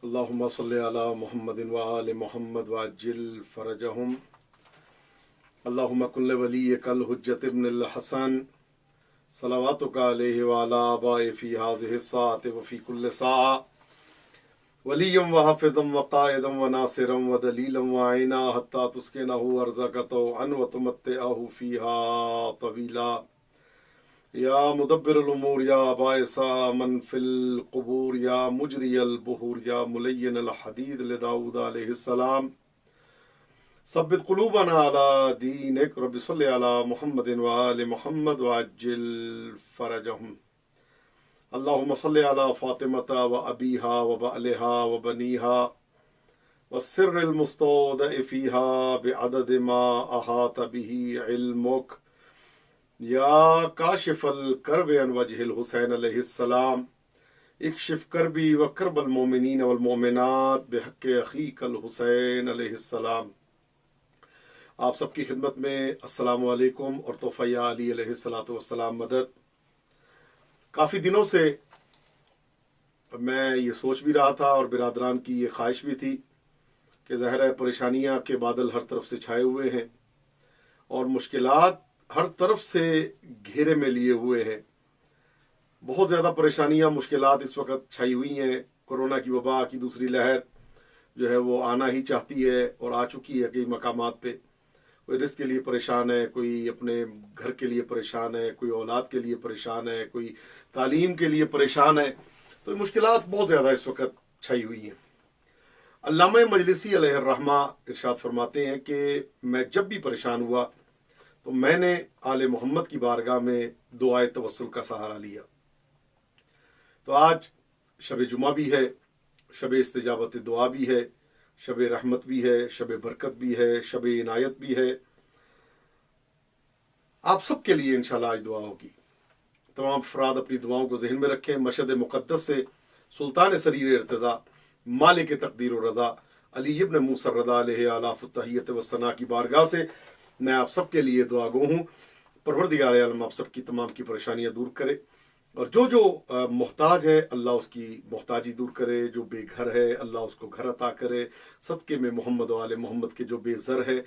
اللهم صل على محمد وآل محمد وعجل فرجهم. اللهم كن لوليك الحجة ابن الحسن صلواتك عليه وعلى آبائه في هذه الساعة وفي كل ساعة وليا وحافظا وقائدا وناصرا ودليلا وعينا حتى تسكنه أرضك طوعا وتمتعه فيها طويلا. یا مدبر الامور یا باعث من فی القبور یا مجری البحور یا ملین الحدید لداود علیہ السلام ثبت قلوبنا علی دینک. رب صلی علی محمد وآل محمد وعجل فرجهم. اللہم صلی علی فاطمة وابیہا وبعلہا وبنیہا والسر المستودع فیہا بعدد ما احاط به علمک یا کاشف الکرب عن وجہ الحسین علیہ السلام اکشف کربی و کرب المومنین والمومنات بحق اخیک الحسین علیہ السلام. آپ سب کی خدمت میں السلام علیکم اور توفیہ علی علیہ السلام مدد. کافی دنوں سے میں یہ سوچ بھی رہا تھا اور برادران کی یہ خواہش بھی تھی کہ ظاہر ہے پریشانیاں کے بادل ہر طرف سے چھائے ہوئے ہیں اور مشکلات ہر طرف سے گھیرے میں لیے ہوئے ہیں. بہت زیادہ پریشانیاں مشکلات اس وقت چھائی ہوئی ہیں. کورونا کی وبا کی دوسری لہر جو ہے وہ آنا ہی چاہتی ہے اور آ چکی ہے کئی مقامات پہ. کوئی رزق کے لیے پریشان ہے، کوئی اپنے گھر کے لیے پریشان ہے، کوئی اولاد کے لیے پریشان ہے، کوئی تعلیم کے لیے پریشان ہے. تو مشکلات بہت زیادہ اس وقت چھائی ہوئی ہیں. علامہ مجلسی علیہ الرحمہ ارشاد فرماتے ہیں کہ میں جب بھی پریشان ہوا تو میں نے آل محمد کی بارگاہ میں دعائے توسل کا سہارا لیا. تو آج شب جمعہ بھی ہے، شب استجابت دعا بھی ہے، شب رحمت بھی ہے، شب برکت بھی ہے، شب عنایت بھی ہے. آپ سب کے لیے انشاءاللہ آج دعا ہوگی. تمام افراد اپنی دعاؤں کو ذہن میں رکھیں. مشہد مقدس سے سلطان سریر ارتضیٰ مالک تقدیر و رضا علی ابن موسیٰ الرضا علیہ آلاف التحیت والثناء کی بارگاہ سے میں آپ سب کے لیے دعا گو ہوں. پروردگار عالم آپ سب کی تمام کی پریشانیاں دور کرے اور جو محتاج ہے اللہ اس کی محتاجی دور کرے. جو بے گھر ہے اللہ اس کو گھر عطا کرے. صدقے میں محمد و آل محمد کے جو بے زر ہے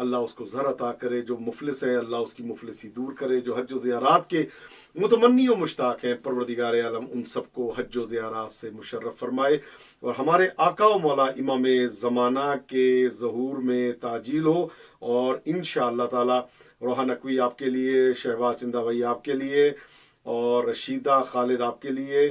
اللہ اس کو زر عطا کرے. جو مفلس ہے اللہ اس کی مفلسی دور کرے. جو حج و زیارات کے متمنی و مشتاق ہیں پروردگار عالم ان سب کو حج و زیارات سے مشرف فرمائے اور ہمارے آقا و مولا امام زمانہ کے ظہور میں تعجیل ہو. اور انشاءاللہ تعالی روحہ نقوی آپ کے لیے، شہباز چندہ بھائی آپ کے لیے، اور رشیدہ خالد آپ کے لیے،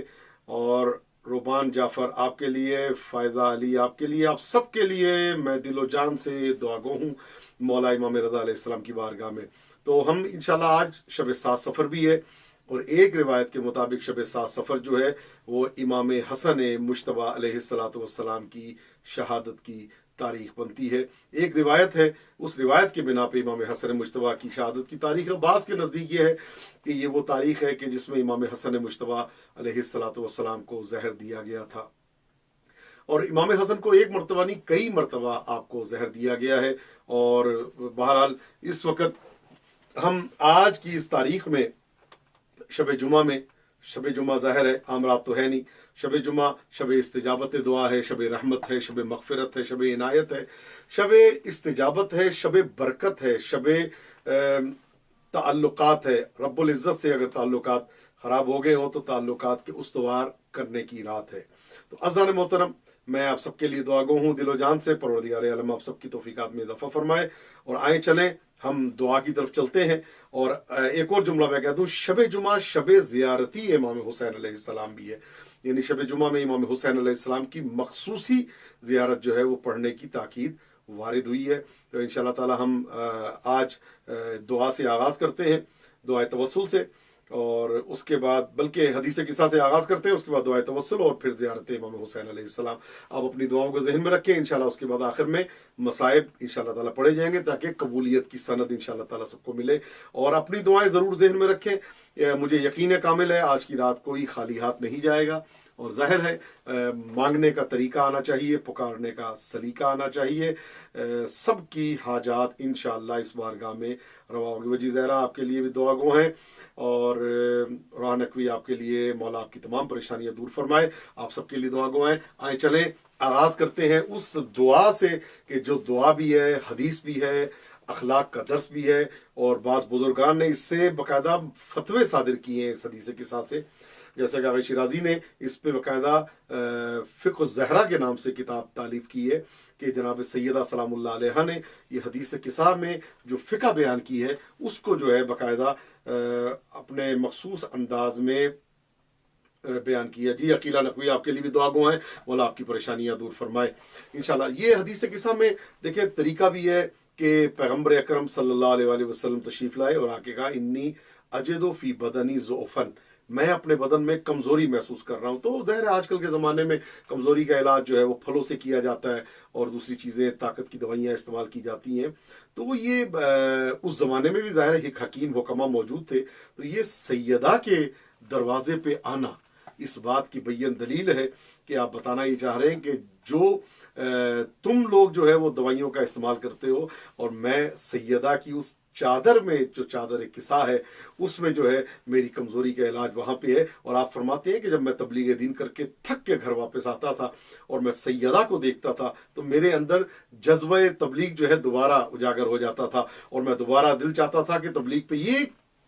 اور روبان جعفر آپ کے لیے، فائزہ علی آپ کے لیے، آپ سب کے لیے میں دل و جان سے دعا گو ہوں مولا امام رضا علیہ السلام کی بارگاہ میں. تو ہم انشاءاللہ آج شب 7 صفر بھی ہے اور ایک روایت کے مطابق شب 7 صفر جو ہے وہ امام حسن مجتبیٰ علیہ السلام کی شہادت کی تاریخ بنتی ہے. ایک روایت ہے، اس روایت کے بنا پہ امام حسن مجتبیٰ کی شہادت کی تاریخ ہے. بعض کے نزدیک یہ ہے کہ یہ وہ تاریخ ہے کہ جس میں امام حسن مجتبیٰ علیہ السلام کو زہر دیا گیا تھا. اور امام حسن کو ایک مرتبہ نہیں کئی مرتبہ آپ کو زہر دیا گیا ہے. اور بہرحال اس وقت ہم آج کی اس تاریخ میں شب جمعہ میں، شب جمعہ ظاہر ہے عام رات تو ہے نہیں، شب جمعہ شب استجابت دعا ہے، شب رحمت ہے، شب مغفرت ہے، شب عنایت ہے، شب استجابت ہے، شب برکت ہے، شب تعلقات ہے. رب العزت سے اگر تعلقات خراب ہو گئے ہوں تو تعلقات کے استوار کرنے کی رات ہے. تو عزیزان محترم میں آپ سب کے لیے دعا گو ہوں دل و جان سے. پروردگار عالم آپ سب کی توفیقات میں اضافہ فرمائے. اور آئیں چلیں ہم دعا کی طرف چلتے ہیں. اور ایک اور جملہ میں کہہ دوں، شب جمعہ شب زیارتی امام حسین علیہ السلام بھی ہے. یعنی شب جمعہ میں امام حسین علیہ السلام کی مخصوصی زیارت جو ہے وہ پڑھنے کی تاکید وارد ہوئی ہے. تو انشاءاللہ تعالی ہم آج دعا سے آغاز کرتے ہیں، دعائے توسل سے، اور اس کے بعد بلکہ حدیث قصہ سے آغاز کرتے ہیں، اس کے بعد دعائے توسل اور پھر زیارت امام حسین علیہ السلام. آپ اپنی دعاؤں کو ذہن میں رکھیں. انشاءاللہ اس کے بعد آخر میں مصائب انشاءاللہ تعالیٰ پڑھے جائیں گے تاکہ قبولیت کی سند انشاءاللہ تعالیٰ سب کو ملے. اور اپنی دعائیں ضرور ذہن میں رکھیں. مجھے یقین کامل ہے آج کی رات کوئی خالی ہاتھ نہیں جائے گا. اور ظاہر ہے مانگنے کا طریقہ آنا چاہیے، پکارنے کا سلیقہ آنا چاہیے، سب کی حاجات انشاءاللہ اس بارگاہ میں روا ہوگی۔ وجی زہرا آپ کے لیے بھی دعا گو ہیں، اور راہ نقوی آپ کے لیے مولا آپ کی تمام پریشانیاں دور فرمائے، آپ سب کے لیے دعا گو ہیں۔ آئیں چلیں آغاز کرتے ہیں اس دعا سے کہ جو دعا بھی ہے، حدیث بھی ہے، اخلاق کا درس بھی ہے، اور بعض بزرگان نے اس سے باقاعدہ فتوے صادر کیے ہیں اس حدیث قصہ سے، جیسا کہ آغا شیرازی نے اس پہ باقاعدہ فقہ الزہرا کے نام سے کتاب تالیف کی ہے کہ جناب سیدہ سلام اللہ علیہ نے یہ حدیث قصہ میں جو فقہ بیان کی ہے اس کو جو ہے باقاعدہ اپنے مخصوص انداز میں بیان کیا۔ جی عقیلہ نقوی آپ کے لیے بھی دعا گو ہیں، مولا آپ کی پریشانیاں دور فرمائے انشاءاللہ۔ یہ حدیث قصہ میں دیکھیں طریقہ بھی ہے کہ پیغمبر اکرم صلی اللہ علیہ وآلہ وسلم تشریف لائے اور آ کے کہا انی اجد فی بدنی ضعفن، میں اپنے بدن میں کمزوری محسوس کر رہا ہوں۔ تو ظاہر ہے آج کل کے زمانے میں کمزوری کا علاج جو ہے وہ پھلوں سے کیا جاتا ہے اور دوسری چیزیں طاقت کی دوائیاں استعمال کی جاتی ہیں، تو یہ اس زمانے میں بھی ظاہر ہے ایک حکیم حکمہ موجود تھے، تو یہ سیدہ کے دروازے پہ آنا اس بات کی بین دلیل ہے کہ آپ بتانا یہ چاہ رہے ہیں کہ جو تم لوگ جو ہے وہ دوائیوں کا استعمال کرتے ہو، اور میں سیدہ کی اس چادر میں، جو چادر کسا ہے اس میں جو ہے میری کمزوری کا علاج وہاں پہ ہے۔ اور آپ فرماتے ہیں کہ جب میں تبلیغ دین کر کے تھک کے گھر واپس آتا تھا اور میں سیدہ کو دیکھتا تھا تو میرے اندر جذبہ تبلیغ جو ہے دوبارہ اجاگر ہو جاتا تھا، اور میں دوبارہ دل چاہتا تھا کہ تبلیغ پہ یہ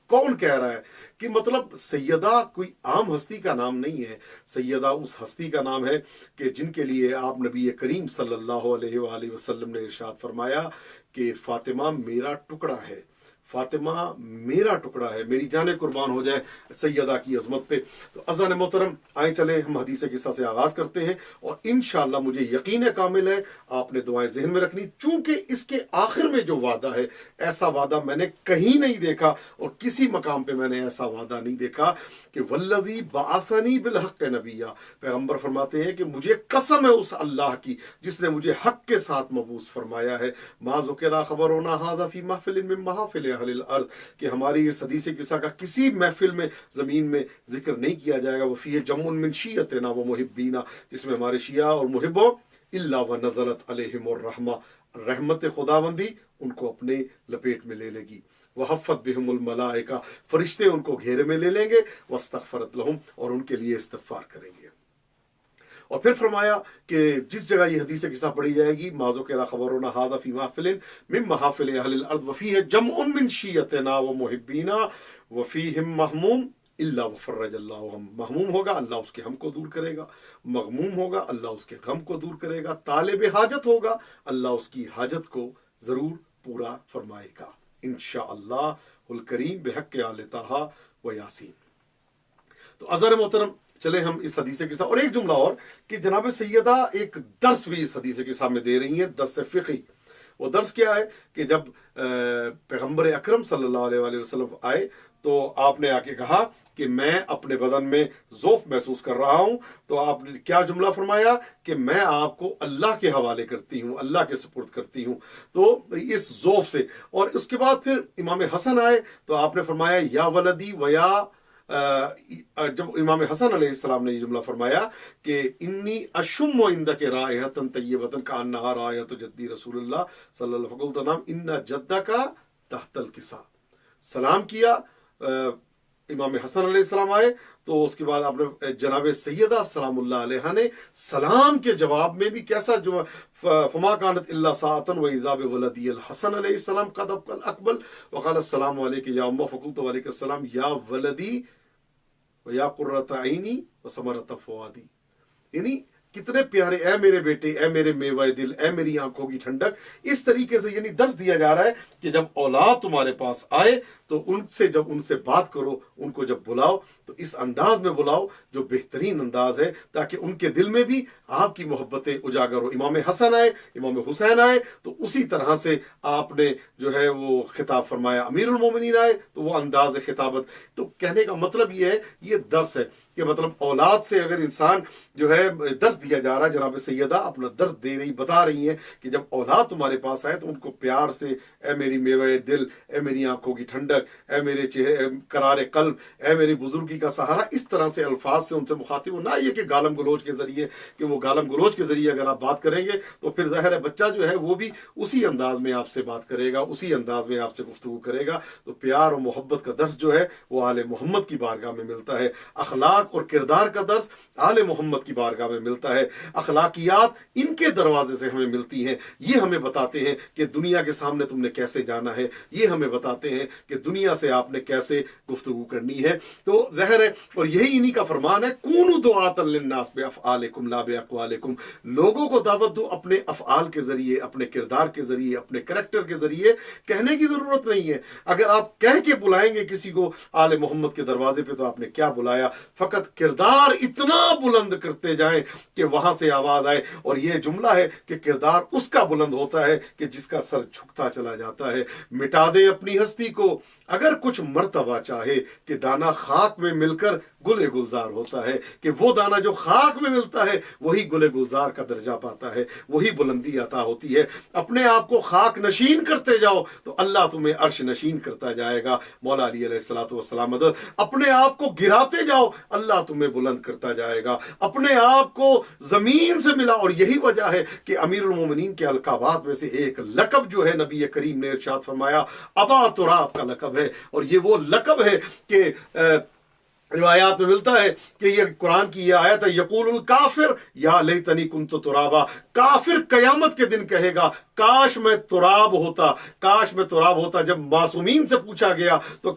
کون کہہ رہا ہے، کہ مطلب سیدہ کوئی عام ہستی کا نام نہیں ہے، سیدہ اس ہستی کا نام ہے کہ جن کے لیے آپ نبی کریم صلی اللہ علیہ وآلہ وسلم نے ارشاد فرمایا کہ فاطمہ میرا ٹکڑا ہے، فاطمہ میرا ٹکڑا ہے، میری جانیں قربان ہو جائیں سیدہ کی عظمت پہ۔ تو اذان محترم آئیں چلیں ہم حدیث قصہ سے آغاز کرتے ہیں، اور انشاءاللہ مجھے یقین کامل ہے آپ نے دعائیں ذہن میں رکھنی، چونکہ اس کے آخر میں جو وعدہ ہے ایسا وعدہ میں نے کہیں نہیں دیکھا اور کسی مقام پہ میں نے ایسا وعدہ نہیں دیکھا کہ والذی بعثنی بالحق نبیہ، پیغمبر فرماتے ہیں کہ مجھے قسم ہے اس اللہ کی جس نے مجھے حق کے ساتھ مبعوث فرمایا ہے، ما ذکر خبرنا ھذا فی محفل من محافل اہل الارض، کہ ہماری اس حدیث قصہ کا کسی محفل میں زمین میں ذکر نہیں کیا جائے گا، وفیہ جمع من شیعتنا و محبینا، جس میں ہمارے شیعہ اور محبوں الا ونزلت علیہم الرحمہ، رحمت خداوندی ان کو اپنے لپیٹ میں لے لے گی، وحفت بہم الملائکہ، فرشتے ان کو گھیرے میں لے لیں گے، واستغفرت لہم، اور ان کے لیے استغفار کریں گے۔ اور پھر فرمایا کہ جس جگہ یہ حدیث قصہ پڑھی جائے گی ما ذکر خبرنا ھذا فی محفل من محافل اہل الارض وفیہ جمع من شیعتنا و محبینا وفیہم مہموم الا وفرج اللہ ہم، مہموم ہوگا اللہ اس کے ہم کو دور کرے گا، مغموم ہوگا اللہ اس کے غم کو دور کرے گا، طالب حاجت ہوگا اللہ اس کی حاجت کو ضرور پورا فرمائے گا انشاءاللہ الکریم بحق آل طٰہٰ و یاسین۔ تو عزیز محترم چلے ہم اس حدیث قصہ، اور ایک جملہ اور کہ جناب سیدہ ایک درس بھی اس حدیث قصہ میں دے رہی ہیں، درس فقہی۔ وہ درس کیا ہے کہ جب پیغمبر اکرم صلی اللہ علیہ وآلہ وسلم آئے تو آپ نے آ کے کہا کہ میں اپنے بدن میں ضعف محسوس کر رہا ہوں، تو آپ نے کیا جملہ فرمایا کہ میں آپ کو اللہ کے حوالے کرتی ہوں، اللہ کے سپرد کرتی ہوں، تو اس ضعف سے۔ اور اس کے بعد پھر امام حسن آئے تو آپ نے فرمایا یا ولدی ویا، جب امام حسن علیہ السلام نے یہ جملہ فرمایا کہ انی اشم عندک رائحۃ طیبۃ کانہا رائحۃ جدی رسول اللہ صلی اللہ علیہ وسلم، فقلت نعم ان جدک تحت الکسا، سلام کیا، امام حسن علیہ السلام آئے تو اس کے بعد آپ نے جناب سیدہ سلام اللہ علیہ نے سلام کے جواب میں بھی کیسا جو فما کانت الا ساعۃ واذا بولدی الحسن علیہ السلام قد اقبل وقال السلام علیک یا ام، فقلت وعلیک السلام یا ولدی ویا قرۃ عینی وثمرۃ فؤادی، یعنی کتنے پیارے، اے میرے بیٹے، اے میرے میوہ دل، اے میری آنکھوں کی ٹھنڈک۔ اس طریقے سے یعنی درس دیا جا رہا ہے کہ جب اولاد تمہارے پاس آئے تو جب ان سے بات کرو، ان کو جب بلاؤ تو اس انداز میں بلاؤ جو بہترین انداز ہے، تاکہ ان کے دل میں بھی آپ کی محبتیں اجاگر ہو۔ امام حسن آئے، امام حسین آئے تو اسی طرح سے آپ نے جو ہے وہ خطاب فرمایا، امیر المومنین آئے تو وہ انداز خطابت۔ تو کہنے کا مطلب یہ ہے، یہ درس ہے کہ مطلب اولاد سے اگر انسان جو ہے درس دیا جا رہا ہے، جناب سیدہ اپنا درس دے رہی، بتا رہی ہیں کہ جب اولاد تمہارے پاس آئے تو ان کو پیار سے اے میری میوہ دل، اے میری آنکھوں کی ٹھنڈک، تک، اے میرے قرار قلب، اے میری بزرگی کا سہارا، اس طرح سے الفاظ سے ان سے مخاطب ہو، نہ یہ کہ گالم گلوچ کے ذریعے، کہ وہ گالم گلوچ کے ذریعے اگر آپ بات کریں گے تو پھر ظاہر ہے بچہ جو ہے وہ بھی اسی انداز میں آپ سے بات کرے گا، اسی انداز میں آپ سے گفتگو کرے گا. تو پیار اور محبت کا درس جو ہے وہ آل محمد کی بارگاہ میں ملتا ہے. اخلاق اور کردار کا درس آل محمد کی بارگاہ میں ملتا ہے. اخلاقیات ان کے دروازے سے ہمیں ملتی ہیں. یہ ہمیں بتاتے ہیں کہ دنیا کے سامنے تم نے کیسے جانا ہے، یہ ہمیں بتاتے ہیں کہ دنیا سے آپ نے کیسے گفتگو کرنی ہے. تو ظاہر ہے، اور یہی انہی کا فرمان ہے، کونوا دعاۃ للناس بافعالکم لا باقوالکم، لوگوں کو دعوت دو اپنے افعال کے ذریعے، اپنے کردار کے ذریعے، اپنے کریکٹر کے ذریعے. کہنے کی ضرورت نہیں ہے. اگر آپ کہہ کے بلائیں گے کسی کو آل محمد کے دروازے پہ تو آپ نے کیا بلایا، فقط کردار اتنا بلند کرتے جائیں کہ وہاں سے آواز آئے. اور یہ جملہ ہے کہ کردار اس کا بلند ہوتا ہے کہ جس کا سر جھکتا چلا جاتا ہے. مٹا دے اپنی ہستی کو اگر کچھ مرتبہ چاہے، کہ دانا خاک میں مل کر گل گلزار ہوتا ہے، کہ وہ دانا جو خاک میں ملتا ہے وہی گل گلزار کا درجہ پاتا ہے، وہی بلندی عطا ہوتی ہے. اپنے آپ کو خاک نشین کرتے جاؤ تو اللہ تمہیں عرش نشین کرتا جائے گا. مولا علی علیہ الصلوۃ والسلام مدد. اپنے آپ کو گراتے جاؤ اللہ تمہیں بلند کرتا جائے گا. اپنے آپ کو زمین سے ملا. اور یہی وجہ ہے کہ امیر المومنین کے القابات میں سے ایک لقب جو ہے نبی کریم نے ارشاد فرمایا ابا تراب کا لقب ہے. اور یہ وہ لقب ہے کہ روایات میں ملتا ہے کہ یہ قرآن کی یہ آیت ہے، یقول الکافر یا لیتنی کنت ترابا، کافر قیامت کے دن کہے گا کاش میں تراب ہوتا، کاش میں تراب ہوتا. جب معصومین سے پوچھا گیا تو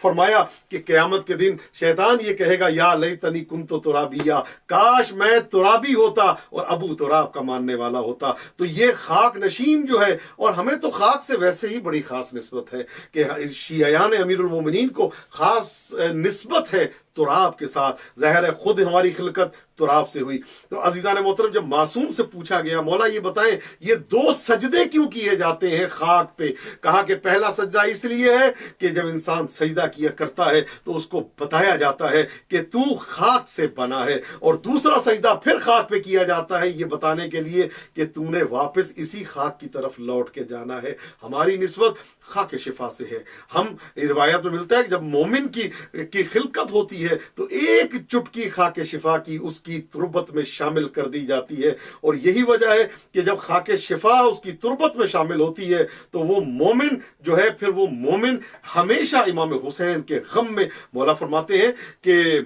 فرمایا کہ قیامت کے دن شیطان یہ کہے گا یا لیتنی کنت ترابیا، کاش میں ترابی ہوتا اور ابو تراب کا ماننے والا ہوتا. تو یہ خاک نشین جو ہے، اور ہمیں تو خاک سے ویسے ہی بڑی خاص نسبت ہے کہ شیعیان امیر المومنین کو خاص نسبت ہے تراب کے ساتھ. ظاہر ہے خود ہماری خلقت تراب سے ہوئی. تو عزیزان محترم، جب معصوم سے پوچھا گیا مولا یہ بتائیں یہ 2 سجدے کیوں کیے جاتے ہیں خاک پہ، کہا کہ پہلا سجدہ اس لیے ہے کہ جب انسان سجدہ کیا کرتا ہے تو اس کو بتایا جاتا ہے کہ تو خاک سے بنا ہے، اور دوسرا سجدہ پھر خاک پہ کیا جاتا ہے یہ بتانے کے لیے کہ تو نے واپس اسی خاک کی طرف لوٹ کے جانا ہے. ہماری نسبت خاک شفا سے ہے. ہم روایت میں ملتا ہے کہ جب مومن کی خلقت ہوتی ہے تو ایک چٹکی خاک شفا کی اس کی تربت میں شامل کر دی جاتی ہے. اور یہی وجہ ہے کہ جب خاک شفا اس کی تربت میں شامل ہوتی ہے تو وہ مومن جو ہے پھر وہ مومن ہمیشہ امام حسین کے غم میں. مولا فرماتے ہیں کہ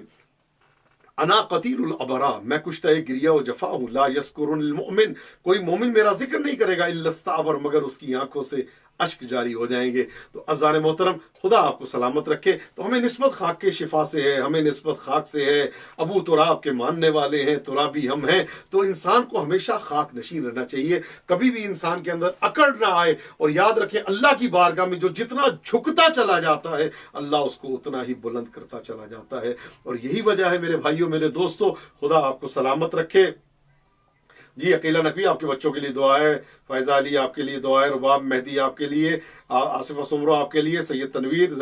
انا قتیل الابرا، میں کشتہ گریہ و جفا ہوں، لا یذکرن المؤمن، کوئی مومن میرا ذکر نہیں کرے گا الا استعبر، مگر اس کی آنکھوں سے اشک جاری ہو جائیں گے. تو عزیزان محترم، خدا آپ کو سلامت رکھے. تو ہمیں نسبت خاک کے شفا سے ہے، ہمیں نسبت خاک سے ہے. ابو تراب کے ماننے والے ہیں، ترابی ہم ہیں. تو انسان کو ہمیشہ خاک نشین رہنا چاہیے، کبھی بھی انسان کے اندر اکڑ نہ آئے. اور یاد رکھیں اللہ کی بارگاہ میں جو جتنا جھکتا چلا جاتا ہے اللہ اس کو اتنا ہی بلند کرتا چلا جاتا ہے. اور یہی وجہ ہے میرے بھائیوں، میرے دوستو، خدا آپ کو سلامت رکھے. جی عقیلہ نقوی آپ کے بچوں کے لیے دعا ہے، فائزہ علی آپ کے لیے دعا ہے، رباب مہدی آپ کے لیے، آصف سمرو آپ کے لیے، سیدہ تنویر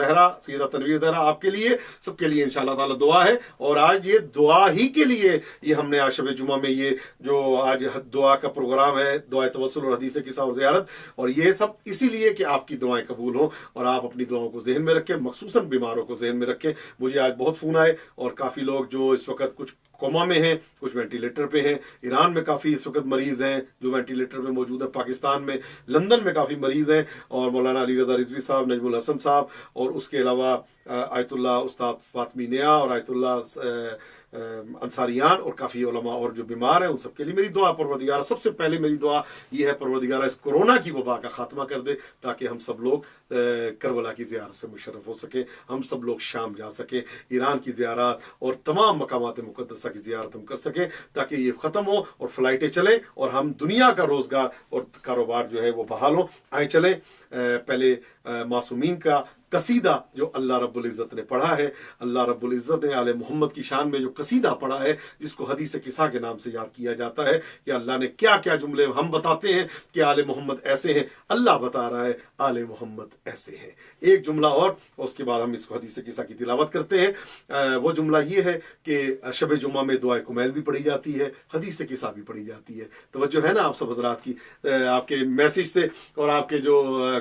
زہرا آپ کے لیے، سب کے لیے انشاءاللہ تعالی دعا ہے. اور آج یہ دعا ہی کے لیے یہ ہم نے آج شب جمعہ میں یہ جو آج دعا کا پروگرام ہے، دعائے توسل اور حدیث قصہ اور زیارت، اور یہ سب اسی لیے کہ آپ کی دعائیں قبول ہوں اور آپ اپنی دعاؤں کو ذہن میں رکھیں، مخصوصاً بیماروں کو ذہن میں رکھیں. مجھے آج بہت فون آئے اور کافی لوگ جو اس وقت کچھ کوما میں ہیں، کچھ وینٹیلیٹر پہ ہیں. ایران میں کافی اس وقت مریض ہیں جو وینٹیلیٹر پہ موجود ہیں، پاکستان میں لندن میں کافی مریض ہیں، اور مولانا علی رضا رضوی صاحب، نجم الحسن صاحب، اور اس کے علاوہ آیت اللہ استاد فاطمی نیا اور آیت اللہ انصاریان، اور کافی علماء اور جو بیمار ہیں ان سب کے لیے میری دعا. پروردگار، سب سے پہلے میری دعا یہ ہے پروردگار اس کورونا کی وبا کا خاتمہ کر دے تاکہ ہم سب لوگ کربلا کی زیارت سے مشرف ہو سکیں، ہم سب لوگ شام جا سکیں، ایران کی زیارات اور تمام مقامات مقدسہ کی زیارت ہم کر سکیں تاکہ یہ ختم ہو اور فلائٹیں چلیں اور ہم دنیا کا روزگار اور کاروبار جو ہے وہ بحال ہو. آئیں چلیں پہلے معصومین کا قصیدہ جو اللہ رب العزت نے پڑھا ہے، اللہ رب العزت نے آل محمد کی شان میں جو قصیدہ پڑھا ہے جس کو حدیث قصہ کے نام سے یاد کیا جاتا ہے کہ اللہ نے کیا کیا جملے، ہم بتاتے ہیں کہ آل محمد ایسے ہیں، اللہ بتا رہا ہے آل محمد ایسے ہیں. ایک جملہ اور اس کے بعد ہم اس کو حدیث قصہ کی تلاوت کرتے ہیں. وہ جملہ یہ ہے کہ شب جمعہ میں دعائے کمیل بھی پڑھی جاتی ہے، حدیث قصہ بھی پڑھی جاتی ہے. توجہ ہے نا آپ سب حضرات کی؟ آپ کے میسج سے اور آپ کے جو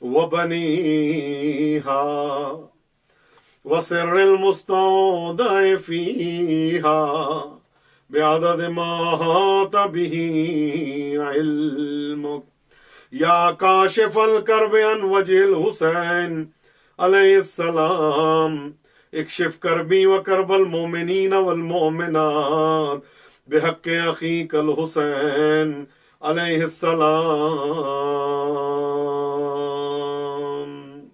وبنيها وسر المستودع فيها بعدد ما أحاط به علمك يا كاشف الكرب عن وجه الحسين عليه السلام اكشف كربي وكرب المؤمنين والمؤمنات بحق أخيك الحسين عليه السلام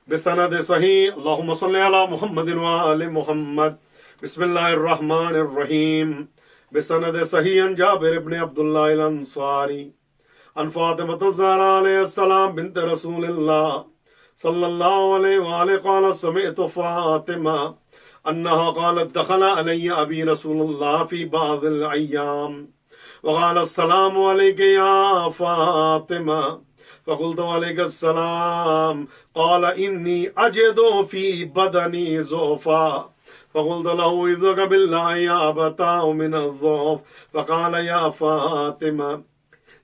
بسند صحيح. اللهم صل على محمد وآل محمد. بسم الله الرحمن الرحيم. بسند صحيح عن جابر بن عبد الله الأنصاري عن فاطمة الزهراء عليه السلام بنت رسول الله صلى الله عليه وآله قال سمعت فاطمة أنها قالت دخل علي أبي رسول الله في بعض الأيام وقال السلام عليك يا فاطمة فقلت عليك السلام قال إني أجد في بدني ضعفا فقلت له إذك بالله يا أبتاه من الضعف فقال يا فاطمة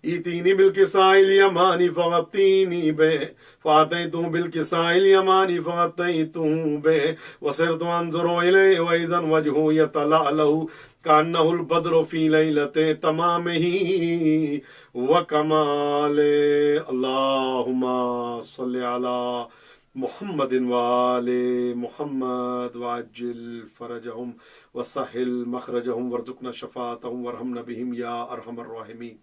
ائتيني بالكساء اليماني فغطيني به فأتيته بالكساء اليماني فغطيته به وصرت أنظر إليه وإذا وجهه يتلألأ كأنه البدر في ليلة تمامه وكماله. اللهم صل على محمد وآل محمد وعجل فرجهم وسهل مخرجهم وارزقنا شفاعتهم وارحمنا بهم يا أرحم الراحمين.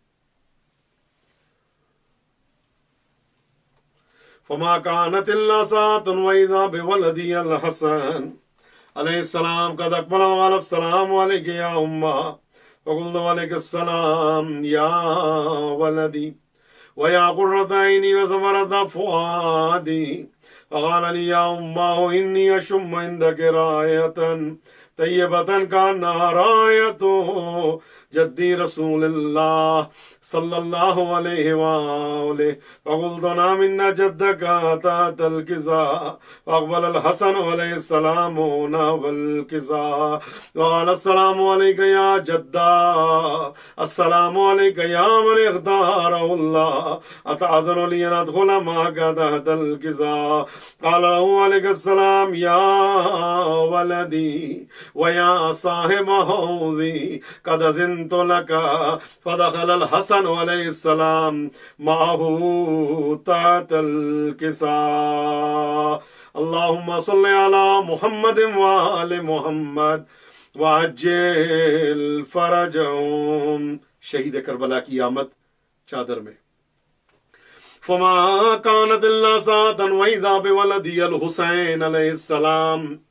فما كانت إلا ساعة وإذا بولدي الحسن عليه السلام قد أقبل وقال السلام عليك يا أمه فقلت عليك السلام يا ولدي ويا قرة عيني وثمرة فؤادي فقال لي يا أمه إني أشم عندك راية طيبة كأنها راية جدي رسول الله صلى الله عليه وآله فقلت نعم إن جدك تحت الكساء فأقبل الحسن عليه السلام نحو الكساء وقال السلام عليك يا جدا السلام عليك يا من اختاره الله أتعذر لي أن أدخل معك تحت الكساء قال له عليك السلام يا ولدي ويا صاحب حوضي قد أذنت لك فدخل الحسن عليه السلام معه تحت الكساء. اللهم صل على محمد وآل محمد وعجل فرجهم. شہید کربلا کی آمد چادر میں. فما كانت إلا ساعة وإذا بولدي الحسين عليه السلام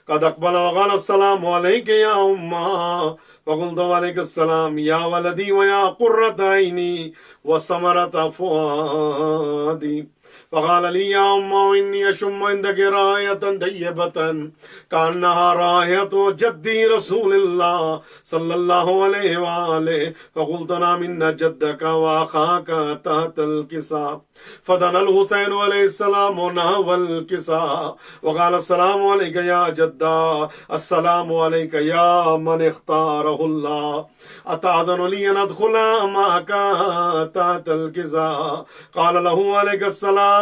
قد أقبل وقال السلام عليك يا أمه فقلت عليك السلام يا ولدي ويا قرة عيني وثمرة فؤادي فقال لي يا أمه إني أشم عندك راية طيبة كأنها راية جدي رسول الله صلى الله عليه وآله فقلت نعم إن جدك وأخاك تحت الكساء فدنا الحسين عليه السلام نحو الكساء وقال السلام عليك يا جدا السلام عليك يا من اختاره الله أتأذن لي أن أدخل معك تحت الكساء قال له عليك السلام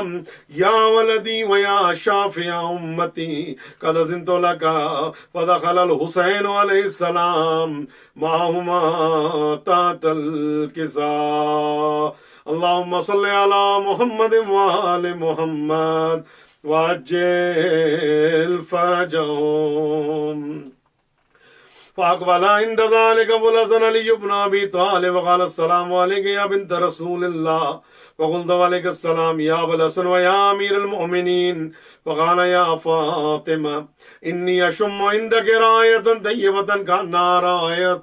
يا ولدي ويا شافع أمتي قد أذنت لك فدخل الحسين عليه السلام معهما تحت الكساء. اللهم صل على محمد وآل محمد وعجل فرجهم. فأقبل عند ذلك أبو الحسن علي بن أبي طالب وقال السلام عليك يا بنت رسول الله فقلت عليك السلام يا أبا الحسن ويا أمير المؤمنين فقال يا فاطمة إني أشم عندك راية طيبة كأنها راية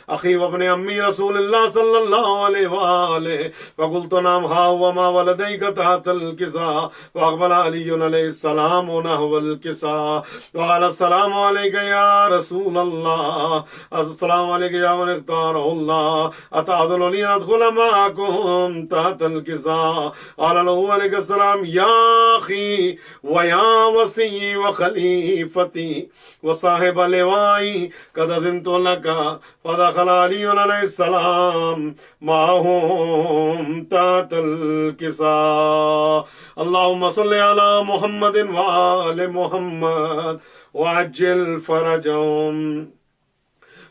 أخي وابن أمي رسول الله صلى الله عليه وآله فقلت نعم ها هو ما ولديك تحت الكساء فأقبل علي عليه السلام نحو الكساء وقال السلام عليك يا رسول الله الله السلام عليك يا من اختاره الله أتأذن لي أن أدخل معكم تحت الكساء قال له عليك السلام يا أخي ويا وصي وخليفتي وصاحب لوائي قد أذنت لك فدخل علي عليه السلام معهم تحت الكساء اللهم صل على محمد وآل محمد وعجل فرجهم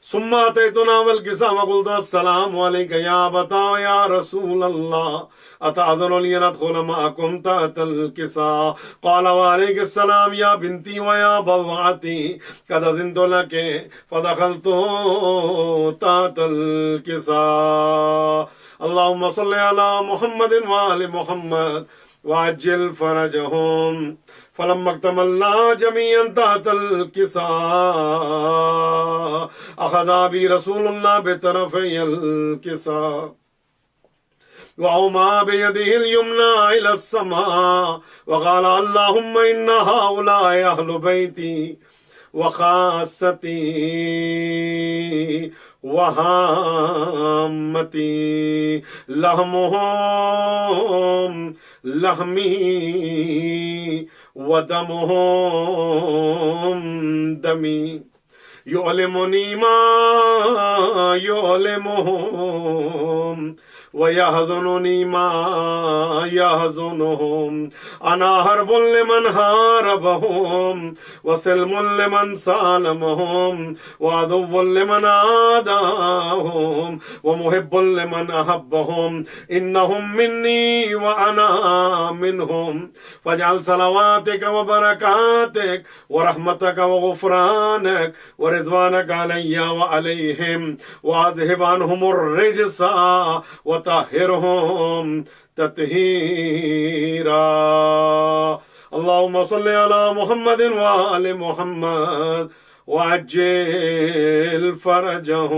ثم أتيتنا والكساء وقلت السلام عليك يا أبتا يا رسول الله أتأذن لي أن أدخل معكم تحت الكساء قال وعليك السلام يا بنتي ويا بضعتي قد أذنت لك فدخلت تحت الكساء اللهم صل على محمد وآل محمد وعجل فرجهم فلما اكتملنا جميعا تحت الكساء أخذ بي رسول الله بطرفي الكساء وأومى بيده اليمنى إلى السماء وقال اللهم إن هؤلاء أهل بيتي وخاصتي وهامتي لحمهم لحمي ودمهم دمي يؤلمني ما يؤلمهم ويحزنني ما يحزنهم أنا حرب لمن حاربهم وسلم لمن سالمهم وعدو لمن عاداهم ومحب لمن أحبهم إنهم مني وأنا منهم فاجعل صلواتك وبركاتك ورحمتك وغفرانك ورضوانك علي وعليهم وأذهب عنهم الرجس وطهرهم تطهيرا اللهم صل على محمد وآل محمد وعجل فرجهم.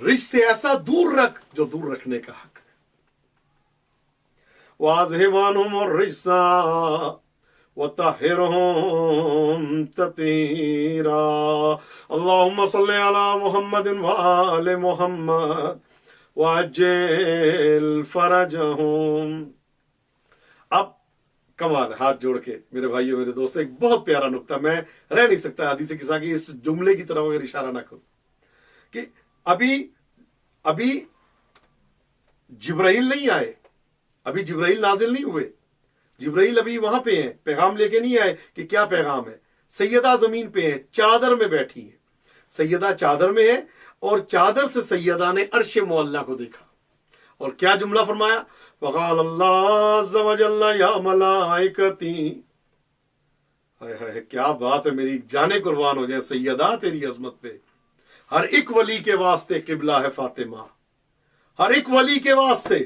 رجس سے ایسا دور رکھ جو دور رکھنے کا حق ہے. واضح عنہم الرجس وطہرہم تطہیرا. اللہم صلی علی محمد وآل محمد وعجل فرجہم. اب کمال ہے، ہاتھ جوڑ کے میرے بھائیوں میرے دوستوں، ایک بہت پیارا نقطہ، میں رہ نہیں سکتا حدیث قصہ کی اس جملے کی طرف اگر اشارہ نہ کروں کہ ابھی جبرائیل نہیں آئے، ابھی جبرائیل نازل نہیں ہوئے، جبرائیل ابھی وہاں پہ ہیں، پیغام لے کے نہیں آئے کہ کیا پیغام ہے. سیدہ زمین پہ ہیں، چادر میں بیٹھی ہیں، سیدہ چادر میں ہے اور چادر سے سیدہ نے عرش معلیٰ کو دیکھا اور کیا جملہ فرمایا؟ وقال اللہ عز وجل یا ملائکتی. کیا بات ہے، میری جانیں قربان ہو جائیں سیدہ تیری عظمت پہ. ہر ایک ولی کے واسطے قبلہ ہے فاطمہ، ہر ایک ولی کے واسطے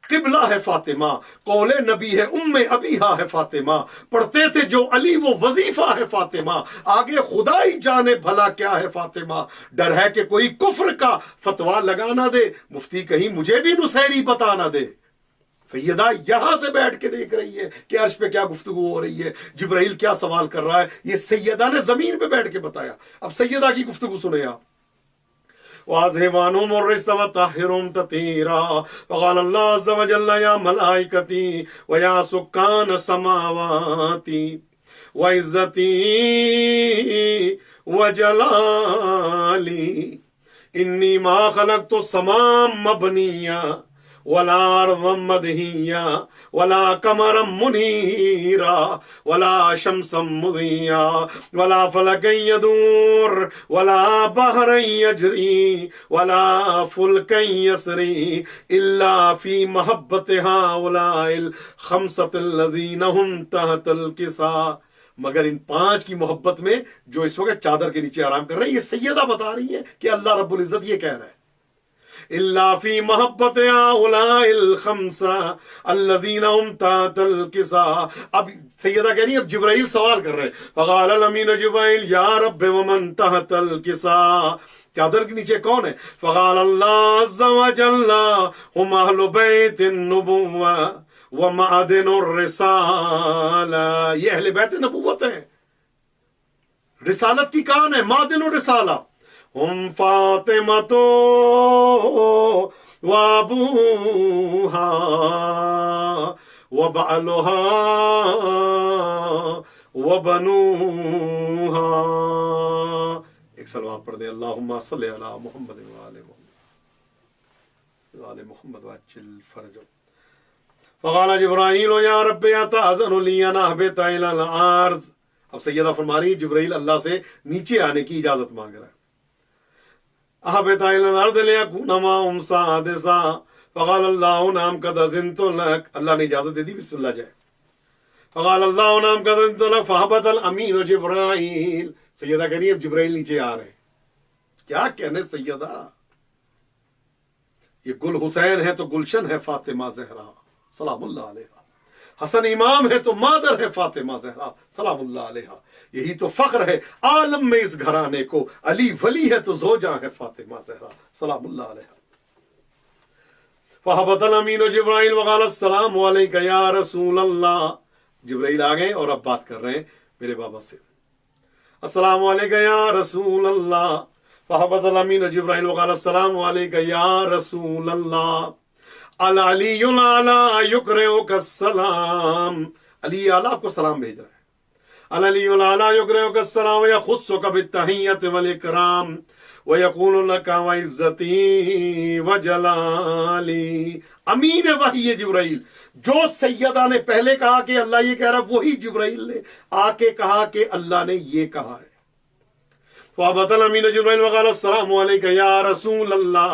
قبلہ ہے فاطمہ. قول نبی ہے ام ابیہا ہے فاطمہ. پڑھتے تھے جو علی وہ وظیفہ ہے فاطمہ. آگے خدا ہی جانے بھلا کیا ہے فاطمہ. ڈر ہے کہ کوئی کفر کا فتویٰ لگا نہ دے، مفتی کہیں مجھے بھی نصیری بتا نہ دے. سیدہ یہاں سے بیٹھ کے دیکھ رہی ہے کہ عرش پہ کیا گفتگو ہو رہی ہے، جبرائیل کیا سوال کر رہا ہے. یہ سیدہ نے زمین پہ بیٹھ کے بتایا. اب سیدہ کی گفتگو سنیں آپ. واضح عنہم الرجس وطہرہم تطہیرا. وقال اللہ عز وجل یا ملائکتی ویا سکان السماواتی وعزتی وجلالی انی ما خلقت السماء مبنیا ولا ارضا مدہیا ولا قمرا منیرا ولا شمسا مضیا ولا فلکا یدور ولا بحرا یجری ولا فلکا یسری الا فی محبت هؤلاء الخمسة الذین هم تحت الکساء. مگر ان 5 کی محبت میں جو اس وقت چادر کے نیچے آرام کر رہے ہیں، یہ سیدہ بتا رہی ہے کہ اللہ رب العزت یہ کہہ رہا ہے الا فی محبت هؤلاء الخمسة الذین هم تحت الکساء. اب سیدہ کہہ رہی ہے، اب جبرائیل سوال کر رہے ہیں. فقال الامین جبرائیل یا رب ومن تحت الکساء. چادر کے نیچے کون ہے؟ فقال اللہ عز وجل هم اہل بیت النبوہ ومعدن الرسالہ. یہ اہل بیت نبوت ہیں، رسالت کی کان ہے، معدن الرسالہ. ہم فاطمۃ وابوہا وبعلہا وبنوہا. ایک صلوات پڑھ دیں. اللہم صلی علی محمد وآل محمد وعجل فرجہ. فقال جبرائیل یا رب اتأذن لی ان اہبط الی الارض. اب سیدہ فرما رہی جبرائیل اللہ سے نیچے آنے کی اجازت مانگ رہا ہے. اہبط الی الارض لیکون معہم سادسا. فقال اللہ نعم قد اذنت لک. اللہ نے اجازت دے دی، بسم اللہ جائے. فقال اللہ نعم قد اذنت لک فہبط الامین جبرائیل. سیدہ کہہ رہی ہے اب جبرائیل نیچے آ رہے ہیں. کیا کہنے سیدہ، یہ گل حسین ہے تو گلشن ہے فاطمہ زہرا سلام اللہ علیہا. حسن امام ہے تو مادر ہے فاطمہ زہرا سلام اللہ علیہا. یہی تو فخر ہے عالم میں اس گھرانے کو، علی ولی ہے تو زوجہ ہے فاطمہ زہرا سلام اللہ علیہا. فہبط الامین جبرائیل وقال السلام علیک یا رسول اللہ. جبرائیل آ گئے اور اب بات کر رہے ہیں میرے بابا سے. السلام علیک یا رسول اللہ. فہبط الامین جبرائیل وقال السلام علیک یا رسول اللہ. العلی الاعلی یقرئک السلام. علی اعلیٰ آپ کو سلام بھیج رہا ہے. العلی الاعلی یقرئک السلام ویخصک بالتحیۃ والاکرام ویقول لک وعزتی وجلالی. امین وحی ہے جبرائیل. جو سیدہ نے پہلے کہا کہ اللہ یہ کہہ رہا، وہی جبرائیل نے آ کے کہا کہ اللہ نے یہ کہا ہے. فہبط الامین جبرائیل وقال السلام علیک یا رسول اللہ.